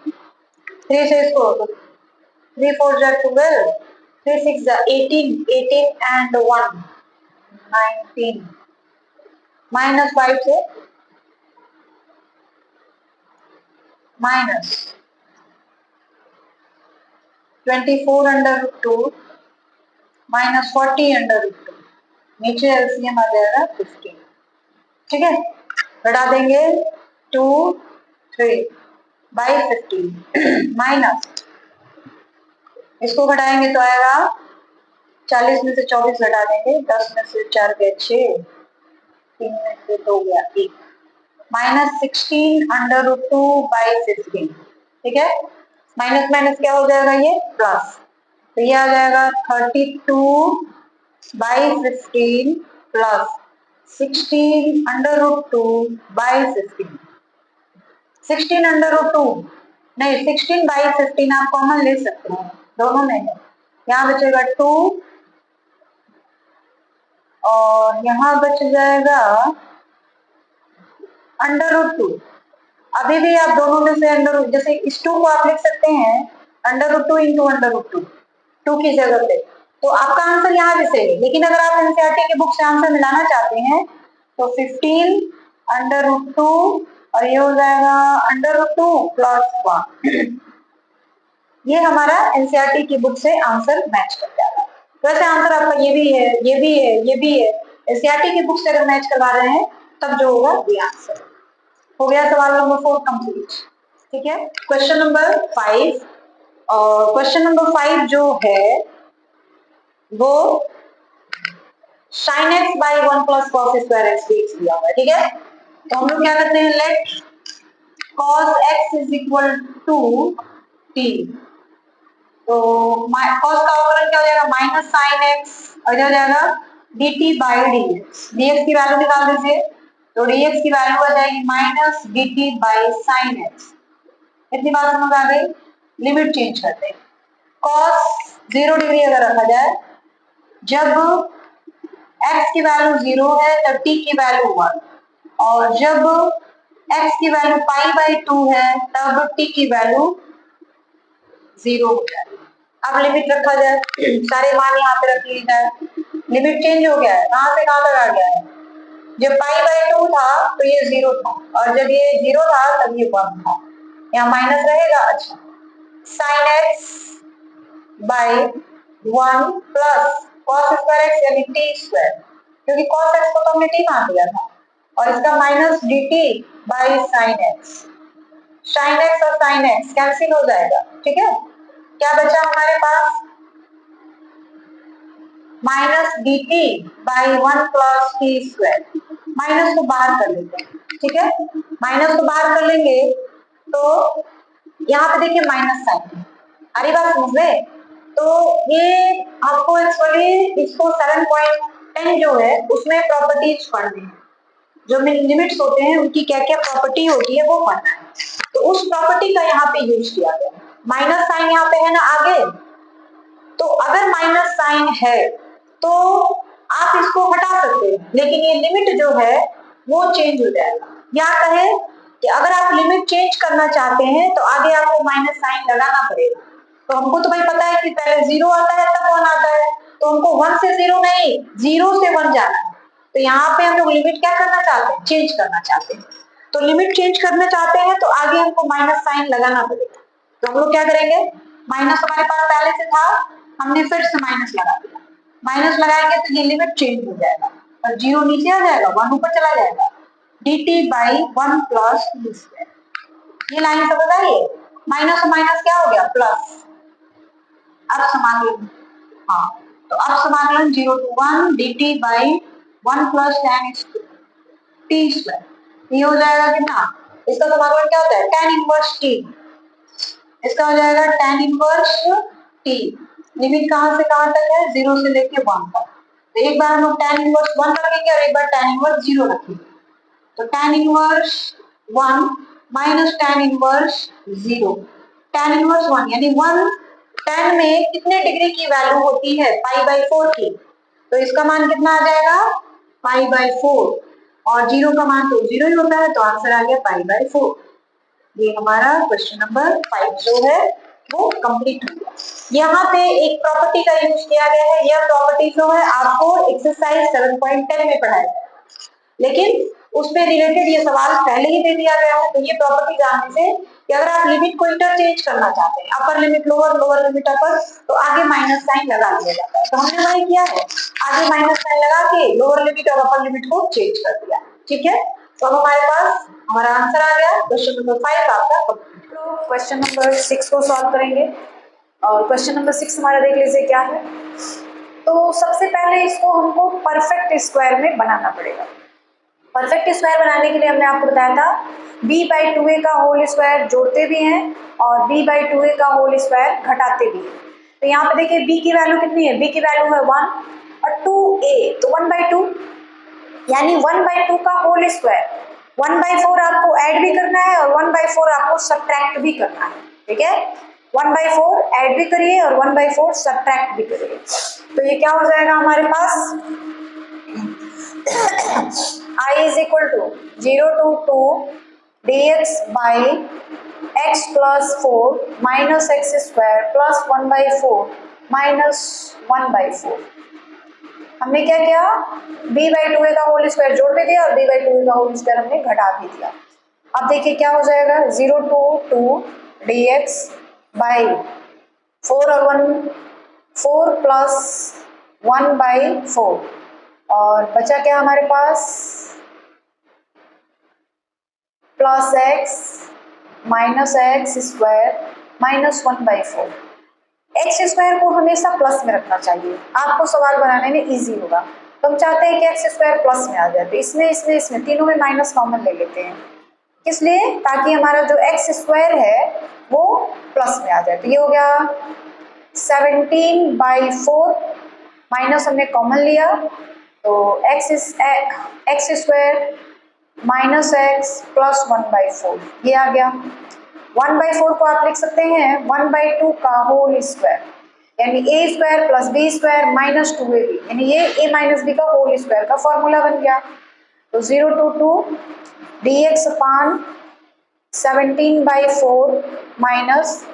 3 से इसको 3 4 जा 12, 3 6 जा 18, 18 एंड 1 19 माइनस 5 से माइनस 24 √2 माइनस 40 √2, नीचे एलसीएम आ जाएगा 15, ठीक है। घटा देंगे 2 3/15 माइनस इसको घटाएंगे तो आएगा 40 में से 24 घटा देंगे, 10 में से 4 गए 6, 3 में से 2 गया 1, माइनस 16 √2/15, ठीक है। माइनस माइनस क्या हो जाएगा, ये प्लस, तो ये आ जाएगा 32/15 प्लस 16 √2/15, 16 नहीं 16/15 आप कॉमन ले सकते हो, दोनों में है। यहाँ बचेगा 2 और यहाँ बच जाएगा √2। अभी भी आप दोनों में से जैसे इस 2 को आप लिख सकते हैं √2 इंटू √2 2 की जगह पे, तो आपका आंसर यहाँ भी सही है। लेकिन अगर आप एनसीईआरटी के बुक से आंसर मिलाना चाहते हैं तो 15 √2 और ये हो जाएगा √2 प्लस 1, ये हमारा एनसीईआरटी की बुक से आंसर मैच कर जाएगा। वैसे आंसर आपका ये भी है, ये भी है, ये भी है, एनसीईआरटी की बुक से अगर मैच करवा रहे हैं तब जो होगा ये आंसर हो गया। सवाल नंबर 4 कंप्लीट, ठीक है। क्वेश्चन नंबर 5, और क्वेश्चन नंबर 5 जो है वो sin x by 1 plus cos square x dx दिया हुआ है, ठीक है। तो हम लोग क्या करते हैं, let cos x is equal to t, तो cos का अवकलन क्या हो जाएगा, माइनस sin x और क्या हो जाएगा dt बाई dx, dx की वैल्यू निकाल दीजिए, तो dx की वैल्यू आ जाएगी minus dt by sin x। इतनी बात समझ आ गई। लिमिट चेंज करते हैं, cos 0 डिग्री अगर रखा जाए, जब x की वैल्यू 0 है तब t की वैल्यू 1, और जब x की वैल्यू π/2 है तब t की वैल्यू 0 हो जाएगी। अब लिमिट रखा जाए, सारे मान यहाँ पे रख लिए जाए, लिमिट चेंज हो गया है, कहां से कहां तक आ गया है, जब π/2 था तो ये 0 था, और जब ये 0 था तब ये 1 था, यहाँ माइनस रहेगा। अच्छा, sin x by 1 plus cos square x यानी t स्क्वायर, क्योंकि cos x को तो हमने t मान लिया था, और इसका minus dt by sin x, sin x और sin x कैंसिल हो जाएगा, ठीक है। क्या बचा हमारे पास, minus dt by 1 plus t square, minus को बाहर कर लेते हैं, ठीक है। माइनस को बाहर कर लेंगे तो यहाँ पे देखिए माइनस साइन, अरे बात समझ गए। तो ये आपको एक्चुअली इसको 7.10 जो है उसमें प्रॉपर्टीज पढ़नी है, जो लिमिट्स होते हैं उनकी क्या क्या प्रॉपर्टी होती है वो पढ़ना है। तो उस प्रॉपर्टी का यहाँ पे यूज किया गया। माइनस साइन यहाँ पे है ना आगे, तो अगर माइनस साइन है तो आप इसको हटा सकते हैं, लेकिन ये लिमिट जो है वो चेंज हो जाएगा। या कहे कि अगर आप लिमिट चेंज करना चाहते हैं तो आगे आपको माइनस साइन लगाना पड़ेगा। तो हमको तो भाई पता है कि पहले 0 आता है तब 1 आता है, तो हमको 1 से 0 नहीं 0 से 1 जाना है। तो यहाँ पे हम लोग लिमिट क्या करना चाहते हैं, चेंज करना चाहते हैं। तो लिमिट चेंज करना चाहते हैं तो आगे हमको माइनस साइन लगाना पड़ेगा। तो हम लोग क्या करेंगे, माइनस हमारे पास पहले से था, हमने फिर से माइनस लगा दिया। माइनस लगाएंगे तो ये लिमिट चेंज हो जाएगा और 0 नीचे आ जाएगा, 1 ऊपर चला जाएगा। dt by 1 plus t square, ये लाइन समझ आई है। माइनस और माइनस क्या हो गया, प्लस। अब समाकलन, हाँ तो अब समाकलन 0 to 1 dt by 1 plus tan t square, ये हो जाएगा कितना, इसका समाकलन क्या होता है, tan इनवर्स t, इसका हो जाएगा tan इनवर्स t। लिमिट कहां से कहां तक है, 0 से लेके 1 तक। तो एक बार हम लोग tan इनवर्स 1 रखेंगे और एक बार tan इनवर्स 0 रखेंगे। तो tan inverse 1 minus tan inverse 0, tan inverse 1 यानी 1 tan में कितने डिग्री की वैल्यू होती है, पाई बाई 4 की। तो इसका मान कितना आ जाएगा, पाई बाई 4, और 0 का मान तो 0 ही होता है, तो आंसर आ गया पाई बाई 4। ये हमारा क्वेश्चन नंबर 5 जो है वो कंप्लीट हो गया। यहाँ पे एक प्रॉपर्टी का यूज किया गया है, यह प्रॉपर्टी जो है आपको एक्सरसाइज 7.10 में पढ़ाया गया है, लेकिन उसपे रिलेटेड ये सवाल पहले ही दे दिया गया है। तो ये प्रॉपर्टी जानने से कि अगर आप लिमिट को इंटरचेंज करना चाहते हैं, upper limit lower, lower limit upper, तो आगे माइनस साइन लगा दिया जाता है। तो हमने वही किया है, आगे माइनस साइन लगा के लोअर लिमिट और अपर लिमिट को चेंज कर दिया। ठीक है, तो अब हमारे पास हमारा आंसर आ गया, क्वेश्चन नंबर 5 आपका कंप्लीट। तो क्वेश्चन नंबर 6 को सॉल्व करेंगे, और क्वेश्चन नंबर 6 हमारा देख लीजिए क्या है। तो सबसे पहले इसको हमको परफेक्ट स्क्वायर में बनाना पड़ेगा। परफेक्ट स्क्वायर बनाने के लिए हमने आपको बताया था b/2a का होल स्क्वायर जोड़ते भी हैं और b/2a का होल स्क्वायर घटाते भी हैं। तो यहाँ पे देखिए b की वैल्यू कितनी है, b की वैल्यू है 1 और 2a, तो 1/2 यानी 1/2 का होल स्क्वायर। 1/4 आपको ऐड भी करना है और 1/4 आपको सब्ट्रैक्ट भी करना है। ठीक है, 1/4 ऐड भी करिए और 1/4 सब्ट्रैक्ट भी करिए। तो ये क्या हो जाएगा हमारे पास, I is equal to 0 to 2 dx by x plus 4 minus x square plus 1/4 minus 1/4। हमने क्या किया, b/2a का होल स्क्वायर जोड़ भी दिया और b/2a का होल स्क्वायर हमने घटा भी दिया। अब देखिए क्या हो जाएगा, 0 to 2 dx by 4 और 1 4 plus 1/4, और बचा क्या हमारे पास, plus x minus x square minus 1/4। X square को हमेशा प्लस में रखना चाहिए, आपको सवाल बनाने में इजी होगा। तो हम चाहते हैं कि एक्स स्क्वायर प्लस में आ जाए, तो इसमें तीनों में माइनस कॉमन ले लेते हैं, इसलिए ताकि हमारा जो एक्स स्क्वायर है वो प्लस में आ जाए। तो ये हो गया 17/4, माइनस हमने कॉमन लिया तो x square minus x plus 1/4 ये आ गया। 1/4 को आप लिख सकते हैं 1/2 का होल स्क्वायर, यानी a square plus b square minus 2ab, यानी ये a माइनस b का होल स्क्वायर का फॉर्मूला बन गया। तो 0 to 2 dx upon 17/4 minus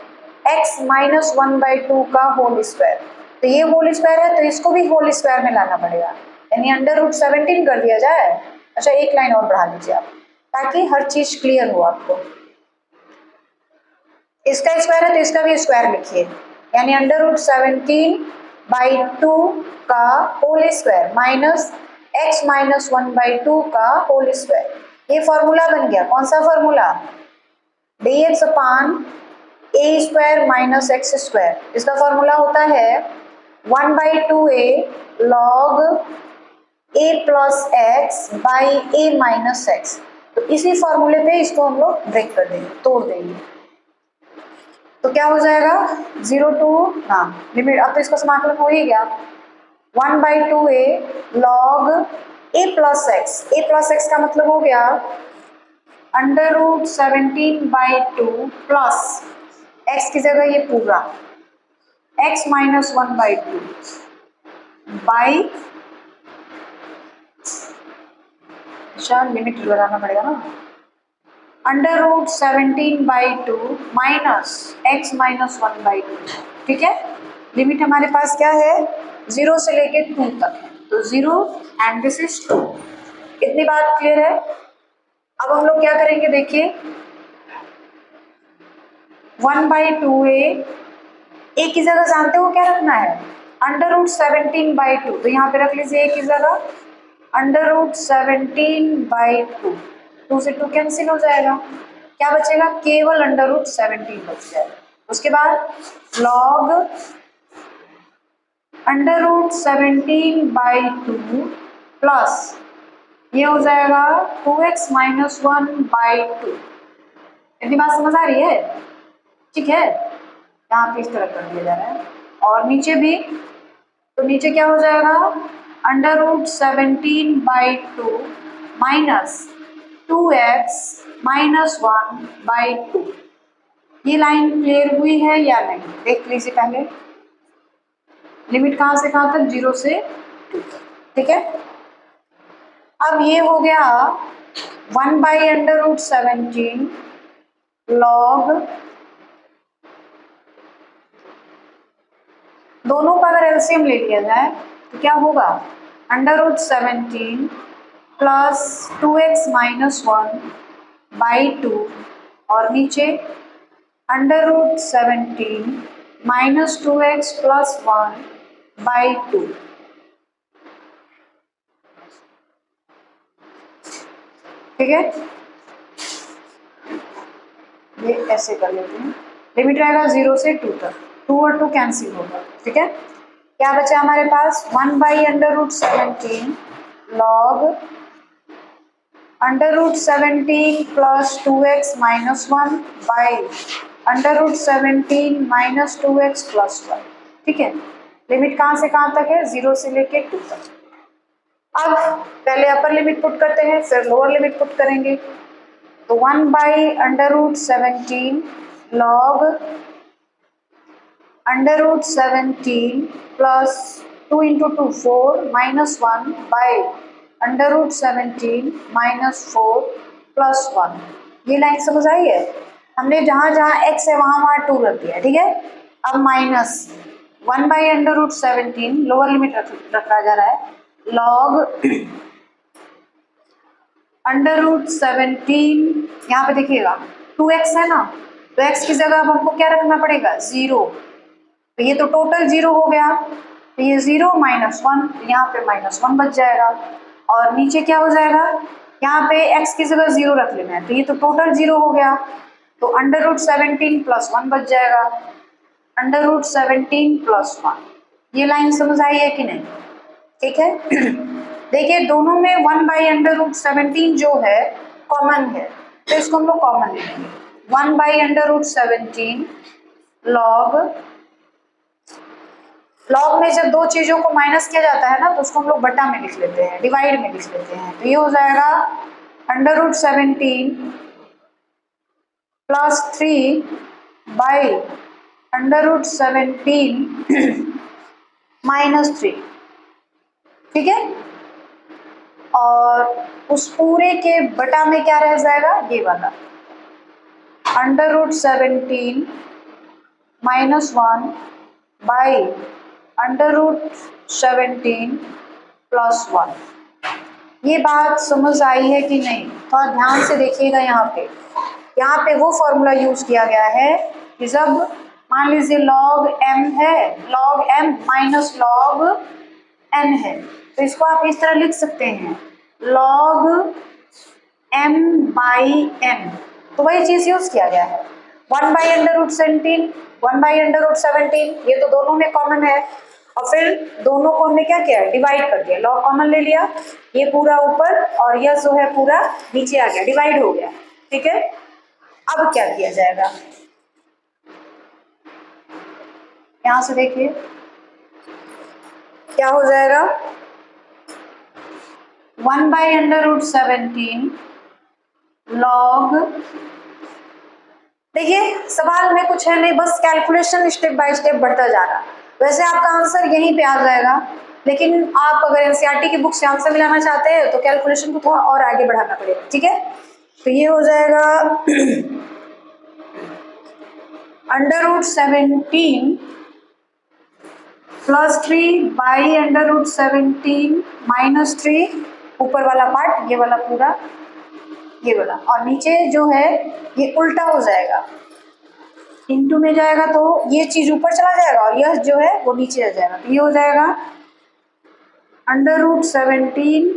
x minus 1/2 का होल स्क्वायर। तो ये होल स्क्वायर है तो इसको भी होल स्क्वायर में लाना पड़ेगा, यानी √17 कर दिया जाए। अच्छा एक लाइन और बढ़ा लीजिए आप, ताकि हर चीज क्लियर हो आपको। इसका स्क्वायर है तो इसका भी स्क्वायर लिखिए, यानी √17/2 का whole square minus x minus 1/2 का होल स्क्वायर। ये फॉर्मूला बन गया, कौन सा formula, dx upon a square minus x square. इसका फॉर्मूला होता है 1/2a log a plus x by a minus x. तो इसी फॉर्मूले पे इसको हम लोग ब्रेक कर देंगे, तोड़ देंगे। तो क्या हो जाएगा 0 टू ना लिमिट, अब तो इसका समाकलन हो ही गया 1/2a log a plus x का मतलब हो गया √17/2 प्लस एक्स की जगह ये पूरा x माइनस 1/2 बाई लिमिट लगाना पड़ेगा ना √17/2 माइनस x माइनस 1/2। ठीक है, लिमिट हमारे पास क्या है 0 से लेके 2 तक है, तो 0 एंड दिस इज 2। इतनी बात क्लियर है। अब हम लोग क्या करेंगे देखिए 1/2a a की जगह जानते हो क्या रखना है √17/2, तो यहाँ पे रख लीजिए a की जगह √17/2, 2 से 2 कैंसिल हो जाएगा, क्या बचेगा केवल √17 बच जाएगा। उसके बाद log √17/2 प्लस ये हो जाएगा 2x माइनस 1/2। इतनी बात समझ आ रही है? ठीक है, यहाँ पे इस तरह कर दिया जा रहा है और नीचे भी, तो नीचे क्या हो जाएगा √17/2 माइनस 2x माइनस 1/2। ये लाइन क्लियर हुई है या नहीं देख लीजिए पहले, लिमिट कहाँ से कहाँ तक 0 से 2 तक। ठीक है, अब ये हो गया 1/√17 log, दोनों का अगर एलसीएम ले लिया जाए तो क्या होगा √17 प्लस 2x माइनस 1/2 और नीचे √17 माइनस 2x प्लस 1/2। ठीक है, ये ऐसे कर लेते हैं, लिमिट रहेगा 0 से 2 तक, 2 और 2 कैंसिल होगा। ठीक है, क्या बचा हमारे पास 1/√17 log √17 plus 2x minus 1 by √17 minus 2x plus 1। ठीक है, लिमिट कहाँ से कहाँ तक है 0 से लेके 2 तक। अब पहले अपर लिमिट पुट करते हैं फिर लोअर लिमिट पुट करेंगे, तो 1/√17 log √17 plus 2 into 2 4 minus 1 by √17 minus 4 plus 1। ये लाइन समझ आई है? हमने जहां जहां x है वहां वहां 2 रख दिया। ठीक है, अब माइनस 1/√17 लोअर लिमिट रखा जा रहा है log √17, यहाँ पे देखिएगा 2x है ना, तो x की जगह अब हमको क्या रखना पड़ेगा 0, तो ये तो टोटल 0 हो गया, तो ये 0 माइनस 1, यहाँ पे माइनस 1 बच जाएगा और नीचे क्या हो जाएगा यहाँ पे x की जगह 0 रख लेना है, तो ये तो टोटल 0 हो गया, तो √17 प्लस 1 बच जाएगा, √17 प्लस 1। ये लाइन समझ आई है कि नहीं? ठीक है देखिए दोनों में 1/√17 जो है कॉमन है, तो इसको हम लोग कॉमन लेंगे 1/√17 लॉग में जब दो चीजों को माइनस किया जाता है ना तो उसको हम लोग बटा में लिख लेते हैं, डिवाइड में लिख लेते हैं, तो ये हो जाएगा √17 प्लस 3 बाई √17 माइनस 3। ठीक है, और उस पूरे के बटा में क्या रह जाएगा ये वाला √17 माइनस 1 बाई √17 प्लस 1। ये बात समझ आई है कि नहीं? थोड़ा ध्यान से देखिएगा, यहाँ पे वो फॉर्मूला यूज किया गया है कि जब मान लीजिए log m है, log m minus log n है, तो इसको आप इस तरह लिख सकते हैं log m बाई n, तो वही चीज यूज किया गया है 1/√17 1/√17, ये तो दोनों में कॉमन है और फिर दोनों को हमने क्या किया डिवाइड कर दिया, लॉग कॉमन ले लिया, ये पूरा ऊपर और यह जो है पूरा नीचे आ गया, डिवाइड हो गया। ठीक है, अब क्या किया जाएगा यहाँ से देखिए क्या हो जाएगा, 1/√17 लॉग, देखिए सवाल में कुछ है नहीं, बस कैलकुलेशन स्टेप बाय स्टेप बढ़ता जा रहा है। वैसे आपका आंसर यहीं पे आ जाएगा, लेकिन आप अगर एनसीईआरटी की बुक से आंसर मिलाना चाहते हैं तो कैलकुलेशन को थोड़ा और आगे बढ़ाना पड़ेगा, ठीक है। तो ये हो जाएगा √17 प्लस 3/√17 माइनस 3, ऊपर वाला पार्ट ये वाला पूरा, ये वाला, और नीचे जो है ये उल्टा हो जाएगा, इंटू में जाएगा तो ये चीज ऊपर चला जाएगा और यह जो है वो नीचे आ जाएगा। तो ये हो जाएगा √17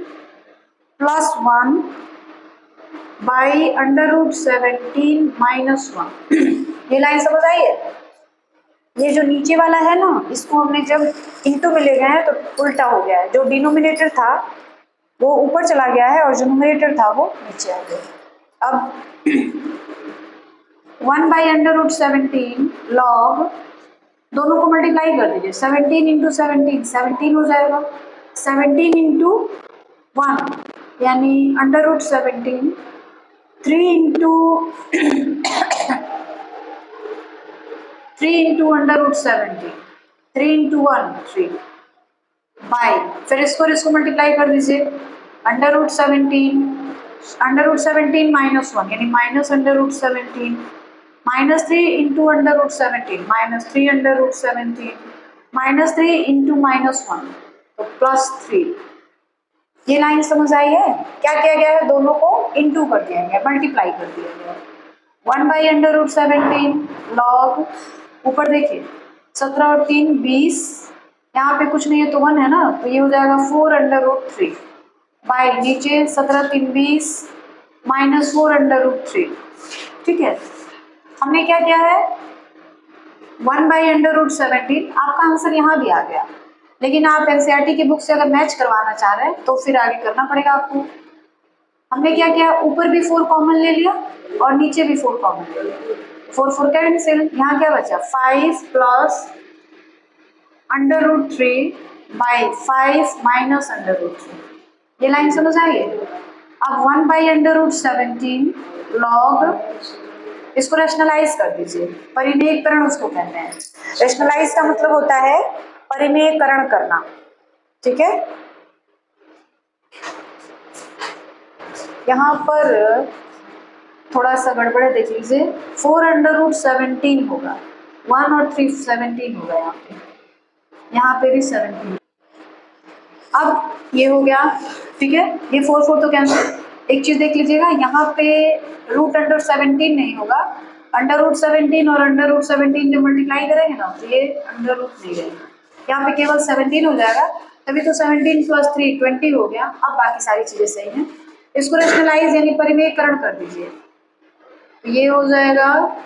प्लस 1 बाई √17 माइनस 1। ये लाइन समझ आई है। ये जो नीचे वाला है ना, इसको हमने जब इंटू में ले गए हैं तो उल्टा हो गया है, जो डिनोमिनेटर था वो ऊपर चला गया है और जो न्यूमरेटर था वो नीचे आ गया। अब 1/√17 लॉग, दोनों को मल्टीप्लाई कर दीजिए, 17 इंटू 17 हो जाएगा, 17 इंटू 1 यानी √17, 3 इंटू √17, 3 इंटू 1 3 बाई, फिर इसको मल्टीप्लाई कर दीजिए, √17 माइनस 1 यानी minus √17, minus 3 into √17 minus 3 minus 3 into -1 तो प्लस 3। ये लाइन समझ आई है। क्या किया गया है, दोनों को इंटू कर दिया गया, मल्टीप्लाई कर दिया गया। 1/√17 लॉग, ऊपर देखिए 17 और 3 20, यहाँ पे कुछ नहीं है तो 1 है ना, तो ये हो जाएगा 4√3 बाई, नीचे 17 3 20 माइनस 4√3। ठीक है, हमने क्या किया है 1/√17, आपका आंसर यहाँ भी आ गया, लेकिन आप एनसीईआरटी की बुक से अगर मैच करवाना चाह रहे हैं तो फिर आगे करना पड़ेगा आपको। हमने क्या किया, ऊपर भी 4 कॉमन ले लिया और नीचे भी 4 कॉमन ले लिया, 4 कैंसिल, यहाँ क्या बचा 5 प्लस √3 बाई 5 माइनस √3। ये लाइन समझ आई है। अब 1/√17 लॉग, इसको रेशनलाइज कर दीजिए, परिमेयकरण उसको कहते हैं। रेशनलाइज का मतलब होता है परिमेयकरण करना, ठीक है। यहाँ पर थोड़ा सा गड़बड़ है, देख लीजिए, 4√17 होगा, 1 और 3 17 होगा, यहाँ पे भी 17। अब ये हो गया, ठीक है, ये 4 तो कैंसिल। एक चीज देख लीजिएगा, यहाँ पे √17 नहीं होगा, √17 और √17 जो मल्टीप्लाई करेंगे ना तो ये √ नहीं रहेगा, यहाँ पे केवल 17 हो जाएगा, तभी तो 17 प्लस 3 20 हो गया। अब बाकी सारी चीजें सही हैं, इसको रेशनलाइज यानी परिमेयकरण कर दीजिए, तो ये हो जाएगा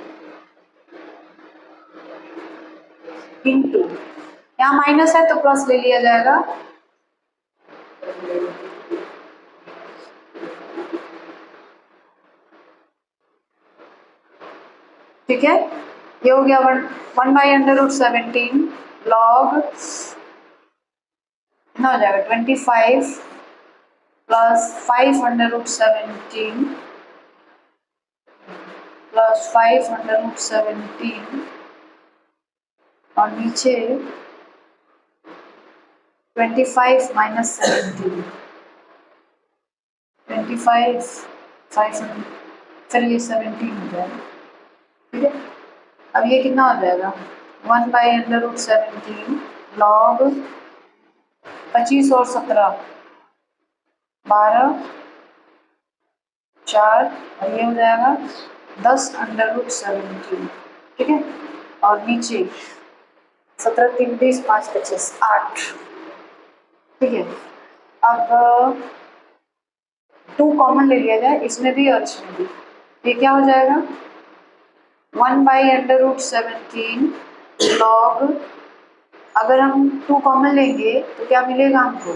इंटू, यहाँ माइनस है तो प्लस ले लिया जाएगा, ठीक है। ये हो गया 1/√17 लॉग, कितना हो जाएगा 25 प्लस 5/√17 प्लस 5/√17 और नीचे 25 माइनस 17, 25 500, फिर ये 17 हो जाएगा, ठीक है। अब ये कितना हो जाएगा 1/√17 लॉग 25 और 17 12 4 और ये हो जाएगा 10/√17, ठीक है। और नीचे 17 3 20 5 25 8, ठीक है। अब 2 कॉमन ले लिया जाए, इसमें भी और इसमें भी, ये क्या हो जाएगा 1/√17 लॉग, अगर हम 2 कॉमन लेंगे तो क्या मिलेगा हमको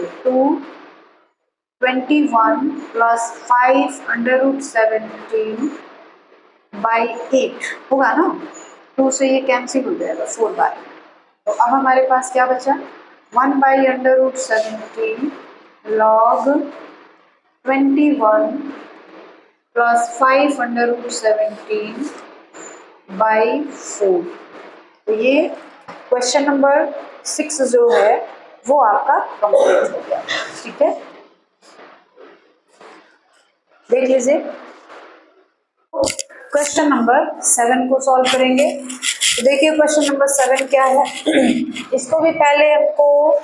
21 प्लस 5/√17 बाई 8 होगा ना, 2 से ये कैंसिल हो जाएगा 4 बाई, तो अब हमारे पास क्या बचा, 1/√17 log 21 प्लस 5/17/4। तो ये क्वेश्चन नंबर 6 जो है वो आपका कंप्लीट हो गया। ठीक है, देख लीजिए। क्वेश्चन नंबर 7 को सॉल्व करेंगे। तो देखिए क्वेश्चन नंबर 7 क्या है। इसको भी पहले आपको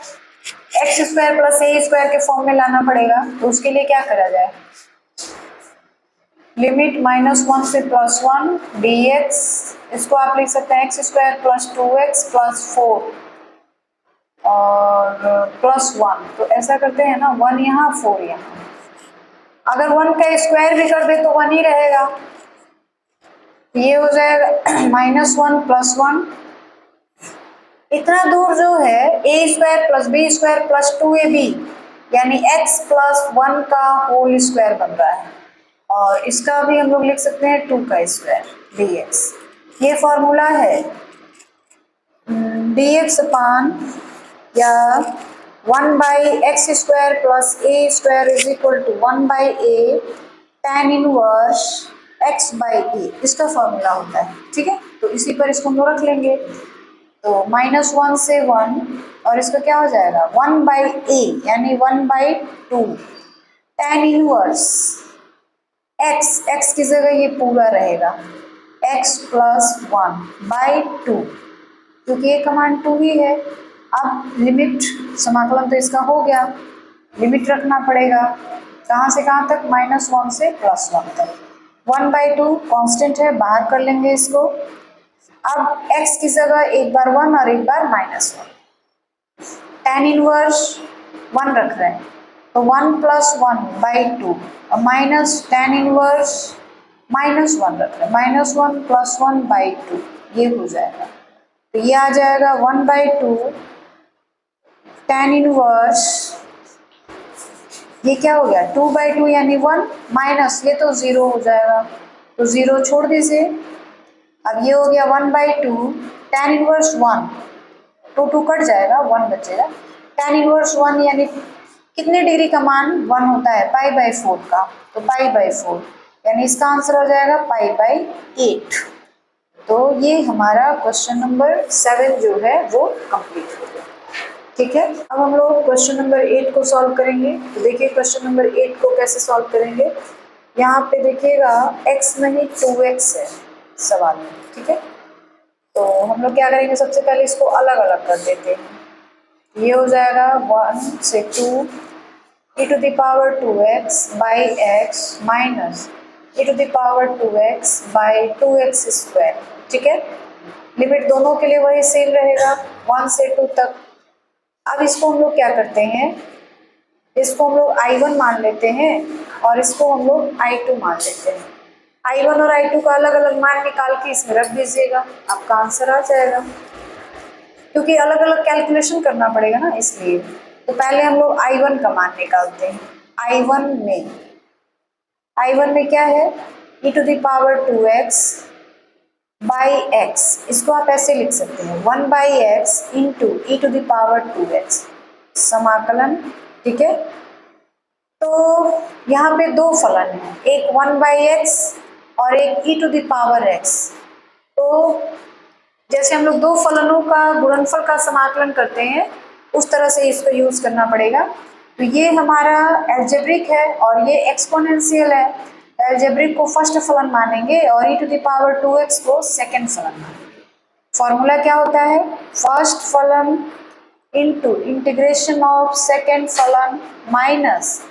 x² प्लस a² के फॉर्म में लाना पड़ेगा। तो उसके लिए क्या करा जाए, लिमिट -1 से +1 dx, इसको आप लिख सकते हैं x² प्लस 2x प्लस 4 और +1। तो ऐसा करते हैं ना, 1 यहाँ 4 यहाँ, अगर 1 का स्क्वायर भी कर दे तो 1 ही रहेगा। ये हो जाएगा -1 + 1, इतना दूर जो है a² plus b² plus 2ab यानी x प्लस 1 का होल स्क्वायर बन रहा है। और इसका भी हम लोग लिख सकते हैं 2 का स्क्वायर dx। ये फॉर्मूला है dx अपान या 1/x² plus a² is equal to 1/a tan inverse x/a, इसका फॉर्मूला होता है। ठीक है, तो इसी पर इसको हम लोग रख लेंगे। तो -1 से 1 और इसका क्या हो जाएगा 1/a यानी 1/2 tan इनवर्स x की जगह ये पूरा रहेगा x प्लस 1/2, क्योंकि ये कमांड 2 ही है। अब लिमिट समाकलन तो इसका हो गया, लिमिट रखना पड़ेगा कहाँ से कहाँ तक, -1 से +1 तक। 1/2 कांस्टेंट है, बाहर कर लेंगे इसको। अब x की जगह एक बार 1 और एक बार -1, tan इनवर्स 1 रख रहे हैं तो 1 + 1/2 और माइनस tan इनवर्स -1 रख रहे हैं, -1 + 1/2 ये हो जाएगा। तो ये आ जाएगा 1/2 tan इनवर्स, ये क्या हो गया 2/2 यानी 1 माइनस ये तो 0 हो जाएगा, तो 0 छोड़ दीजिए। अब ये हो गया 1/2 tan इनवर्स 1, 2 कट जाएगा 1 बचेगा। tan इनवर्स 1 यानी कितने डिग्री का मान 1 होता है π/4 का, तो π/4 यानी इसका आंसर हो जाएगा π/8। तो ये हमारा क्वेश्चन नंबर 7 जो है वो कंप्लीट हो गया। ठीक है, अब हम लोग क्वेश्चन नंबर 8 को सॉल्व करेंगे। तो देखिए क्वेश्चन नंबर 8 को कैसे सॉल्व करेंगे। यहाँ पे देखिएगा x नहीं 2x है सवाल में। ठीक है, तो हम लोग क्या करेंगे, सबसे पहले इसको अलग अलग कर देते हैं। ये हो जाएगा 1 से 2 e⁻²x माइनस e⁻²x/2x²। ठीक है, लिमिट दोनों के लिए वही सेम रहेगा 1 से 2 तक। अब इसको हम लोग क्या करते हैं, इसको हम लोग I1 मान लेते हैं और इसको हम लोग I2 मान लेते हैं। I1 और I2 का अलग अलग मान निकाल के इसमें रख दीजिएगा, आपका आंसर आ जाएगा। क्योंकि अलग अलग कैलकुलेशन करना पड़ेगा ना, इसलिए। तो पहले हम लोग I1 का मान निकालते हैं। I1 में क्या है e⁻²x/x, इसको आप ऐसे लिख सकते हैं 1/x इंटू e⁻²x समाकलन। ठीक है, तो यहाँ पे दो फलन है, एक 1/x और एक e⁻x। तो जैसे हम लोग दो फलनों का गुणनफल का समाकलन करते हैं उस तरह से इसको यूज करना पड़ेगा। तो ये हमारा एल्जेब्रिक है और ये एक्सपोनेंशियल है। एल्जेब्रिक को फर्स्ट फलन मानेंगे और e⁻²x को सेकंड फलन मानेंगे। फॉर्मूला क्या होता है, फर्स्ट फलन इंटू इंटीग्रेशन ऑफ सेकंड फलन minus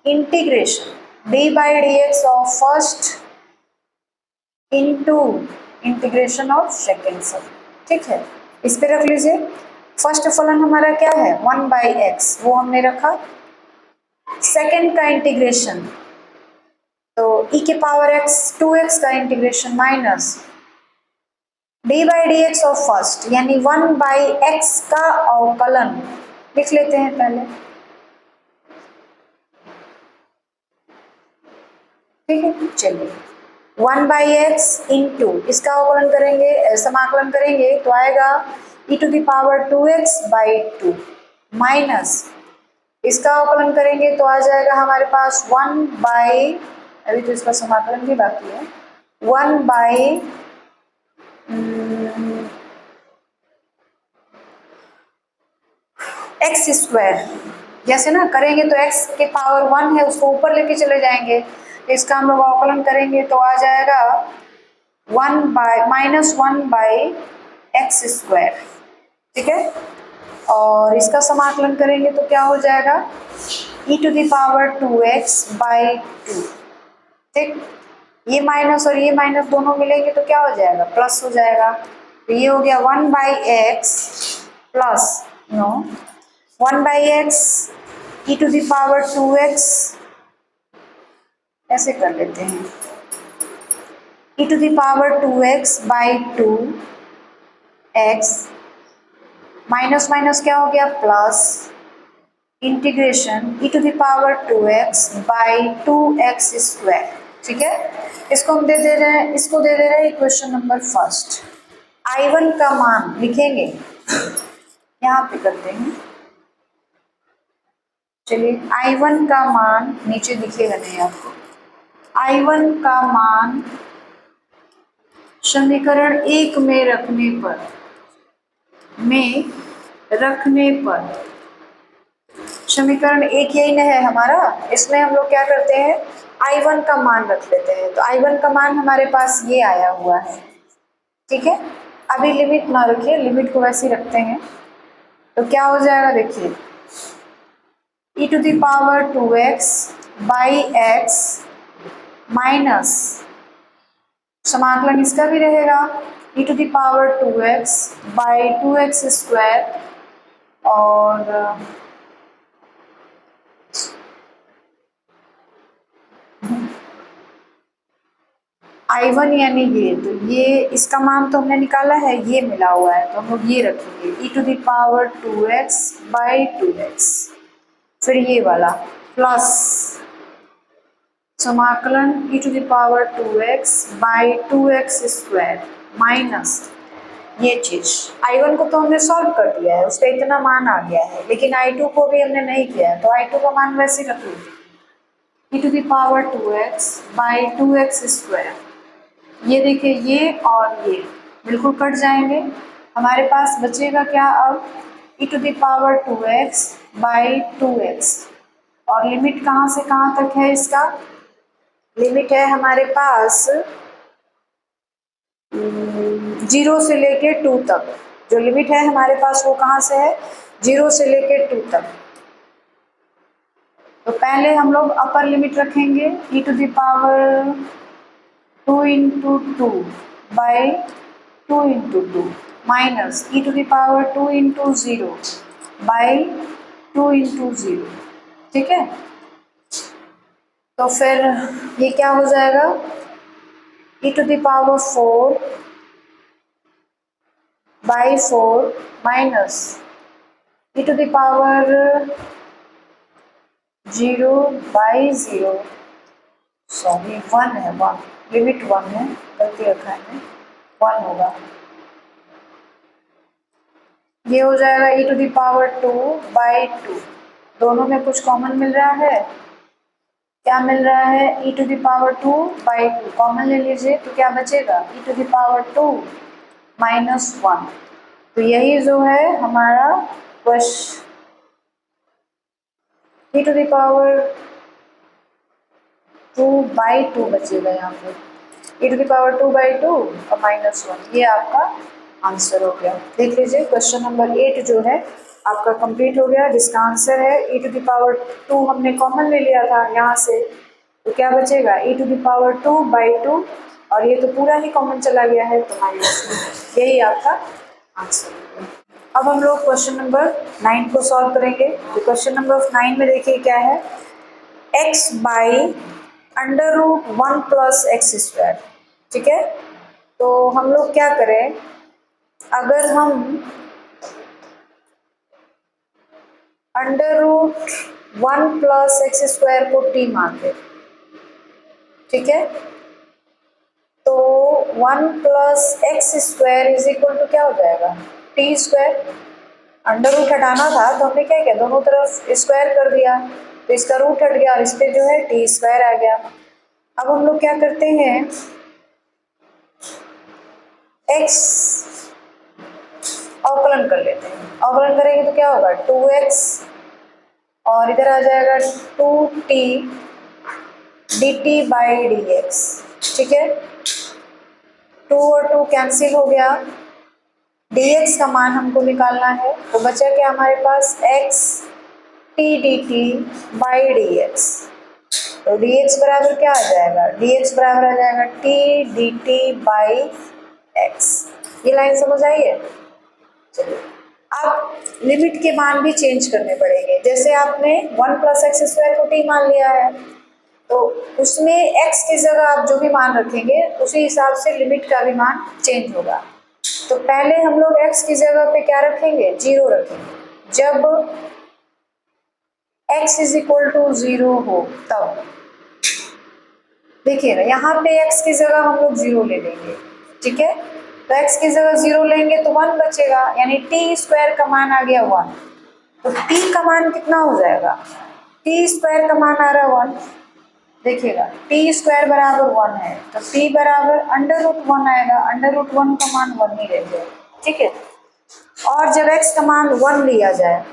integration d/dx of first into integration of second फलन। ठीक है, इस पे रख लीजिए। फर्स्ट फलन हमारा क्या है 1/x, वो हमने रखा। सेकेंड का इंटीग्रेशन तो e⁻²x का integration minus d/dx of first यानी 1/x का अवकलन लिख लेते हैं पहले। ठीक है, चलिए 1/x इंटू इसका अवकलन करेंगे, समाकलन करेंगे तो आएगा e to the power 2x by 2 minus इसका अवकलन करेंगे तो आ जाएगा हमारे पास 1 बाई, अभी तो इसका समाकलन भी बाकी है, 1 बाई एक्स स्क्वायर। जैसे ना करेंगे तो x के पावर 1 है उसको ऊपर लेके चले जाएंगे, इसका हम लोग अवकलन करेंगे तो आ जाएगा 1 by minus 1 by x square. ठीक है, और इसका समाकलन करेंगे तो क्या हो जाएगा e to the power 2x by 2। ठीक, ये माइनस और ये माइनस दोनों मिलेंगे तो क्या हो जाएगा, प्लस हो जाएगा। तो ये हो गया 1 by X plus no 1 by X e to the power 2x, ऐसे कर लेते हैं, e to the power 2x by 2x minus minus क्या हो गया plus integration e to the power 2x by 2x square. ठीक है, इसको हम दे दे रहे हैं, इसको दे दे रहे हैं इक्वेशन नंबर फर्स्ट। I1 का मान लिखेंगे, यहाँ पे करते हैं, चलिए I1 का मान नीचे दिखेगा नहीं आपको, I1 का मान समीकरण 1 में रखने पर समीकरण 1 यही नहीं है हमारा, इसमें हम लोग क्या करते हैं I1 का मान रख लेते हैं। तो I1 का मान हमारे पास ये आया हुआ है। ठीक है, अभी लिमिट ना रखिए, लिमिट को वैसे ही रखते हैं तो क्या हो जाएगा देखिए e to the power 2x by x minus समाकलन इसका भी रहेगा e to the power 2x by 2x square, और I1 यानी ये, तो ये इसका मान तो हमने निकाला है, ये मिला हुआ है तो हम लोग ये रखेंगे e to the power 2x by 2x, फिर ये वाला प्लस समाकलन e to the power 2x by 2x square minus ये चीज। I1 को तो हमने सॉल्व कर दिया है, उसका इतना मान आ गया है, लेकिन I2 को भी हमने नहीं किया है तो I2 का मान वैसे ही रख लीजिए e to the power 2x by 2x square. ये देखिए ये और ये बिल्कुल कट जाएंगे, हमारे पास बचेगा क्या अब e to the power 2x by 2x, और लिमिट कहाँ से कहाँ तक है इसका, लिमिट है हमारे पास 0 से लेके 2 तक, जो लिमिट है हमारे पास वो कहाँ से है 0 से लेके 2 तक। तो पहले हम लोग अपर लिमिट रखेंगे e to the power 2 into 2 by 2 into 2 minus e to the power 2 into 0 by 2 into 0। ठीक है, तो फिर ये क्या हो जाएगा e to the power 4 by 4 minus e to the power 0 by 0, sorry 1 है, 1 लिमिट 1 है, गलती रखा है 1 होगा, ये हो जाएगा e to the power 2 by 2, दोनों में कुछ कॉमन मिल रहा है, क्या मिल रहा है e to the power 2 by 2 कॉमन ले लीजिए तो क्या बचेगा e to the power 2 minus 1। तो यही जो है हमारा question e to the power 2 by 2 बचेगा, यहाँ पे e to the power 2 by 2 और माइनस 1, ये आपका आंसर हो गया। देख लीजिए क्वेश्चन नंबर 8 जो है आपका कंप्लीट हो गया, जिसका आंसर है e टू द पावर 2 हमने कॉमन ले लिया था यहाँ से, तो क्या बचेगा e to the power 2 by 2, और ये तो पूरा ही कॉमन चला गया है तो माइनस, यही आपका आंसर हो गया। अब हम लोग क्वेश्चन नंबर 9 को सॉल्व करेंगे। तो क्वेश्चन नंबर 9 में देखिए क्या है, x by under root 1 plus x square. ठीक है, तो हम लोग क्या करें, अगर हम under root 1 plus x square को t मानते, ठीक है, तो 1 plus x square is equal to क्या हो जाएगा टी स्क्वायर, अंडर रूट हटाना था तो हमने क्या किया, दोनों तरफ स्क्वायर कर दिया, तो इसका रूट हट गया और इस पे जो है टी स्क्वायर आ गया। अब हम लोग क्या करते हैं, x अवकलन कर लेते हैं। अवकलन करेंगे तो क्या होगा, 2x और इधर आ जाएगा 2t dt बाई dx। ठीक है, 2 और 2 कैंसिल हो गया, dx का मान हमको निकालना है, तो बचा क्या हमारे पास, x t dt by dx। तो dx बराबर क्या आ जाएगा, dx बराबर आ जाएगा t dt बाई x। ये लाइन समझ आई है। चलिए अब लिमिट के मान भी चेंज करने पड़ेंगे। जैसे आपने 1 + x² को t मान लिया है, तो उसमें x की जगह आप जो भी मान रखेंगे उसी हिसाब से लिमिट का भी मान चेंज होगा। तो पहले हम लोग x की जगह पे क्या रखेंगे, 0 रखेंगे। जब x = 0 हो तब देखिएगा, यहाँ पे x की जगह हम लोग 0 ले लेंगे। ठीक है, तो x की जगह 0 लेंगे तो 1 बचेगा, यानी t² का मान आ गया 1। तो t का मान कितना हो जाएगा, t² का मान आ रहा 1। देखिएगा t² बराबर 1 है, तो t बराबर √1 आएगा, √1 का मान 1 ही रह जाएगा। ठीक है, और जब x का मान 1 लिया जाए,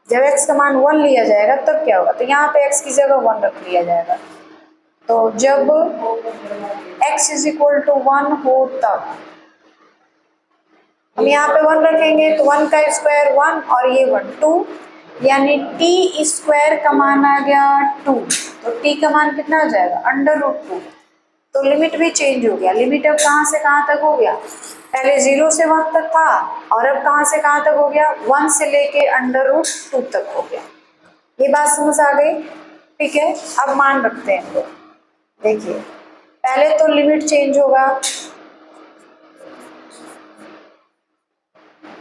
जब x का मान 1 लिया जाएगा तब क्या होगा, तो यहाँ पे x की जगह 1 रख लिया जाएगा। तो जब x = 1 हो तब हम यहाँ पे 1 रखेंगे, तो 1 का स्क्वायर 1 और ये 1 2, यानी t² का मान आ गया 2। तो t का मान कितना हो जाएगा, √2। तो लिमिट भी चेंज हो गया। लिमिट अब कहाँ से कहाँ तक हो गया, पहले 0 से 1 तक था और अब कहाँ से कहाँ तक हो गया, 1 से लेके √2 तक हो गया। ये बात समझ आ गई। ठीक है, अब मान रखते हैं हम लोग। देखिए पहले तो लिमिट चेंज होगा,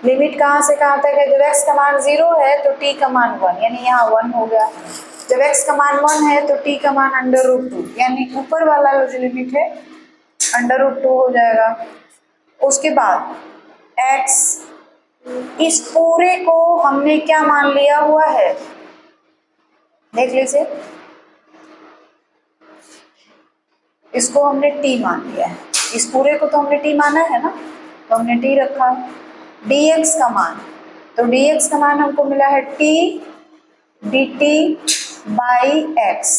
लिमिट कहाँ से कहाँ तक है, जब x का मान 0 है तो t का मान 1, यानी यहाँ 1 हो गया। जब x का मान 1 है तो t का मान √2, यानी ऊपर वाला जो लिमिट है √2 हो जाएगा। उसके बाद x, इस पूरे को हमने क्या मान लिया हुआ है, देख लीजिए, इसको हमने t मान लिया है, इस पूरे को तो हमने t माना है ना, तो हमने t रखा। dx का मान, तो dx का मान हमको मिला है t dt बाई x।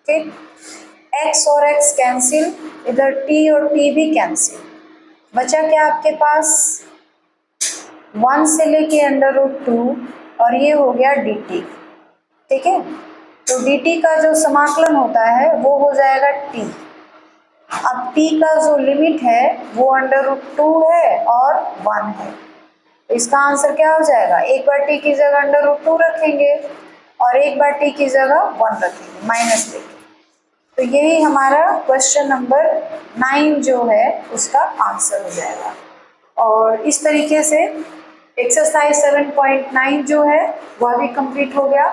ठीक, x और x कैंसिल, इधर t और t भी कैंसिल, बचा क्या आपके पास, 1 से लेके √2 और ये हो गया dt। ठीक है, तो dt का जो समाकलन होता है वो हो जाएगा t। अब t का जो लिमिट है वो √2 है और 1 है, तो इसका आंसर क्या हो जाएगा, एक बार t की जगह √2 रखेंगे और एक बार t की जगह 1 रखेंगे, माइनस लेंगे। तो यही हमारा क्वेश्चन नंबर 9 जो है उसका आंसर हो जाएगा। और इस तरीके से एक्सरसाइज 7.9 जो है वह भी कंप्लीट हो गया।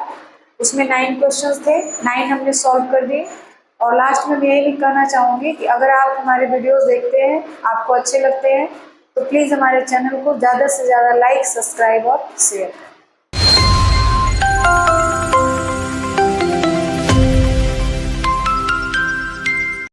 उसमें 9 क्वेश्चंस थे, 9 हमने सॉल्व कर दिए। और लास्ट में मैं यही कहना चाहूँगी कि अगर आप हमारे वीडियोस देखते हैं, आपको अच्छे लगते हैं, तो प्लीज़ हमारे चैनल को ज़्यादा से ज़्यादा लाइक, सब्सक्राइब और शेयर करें।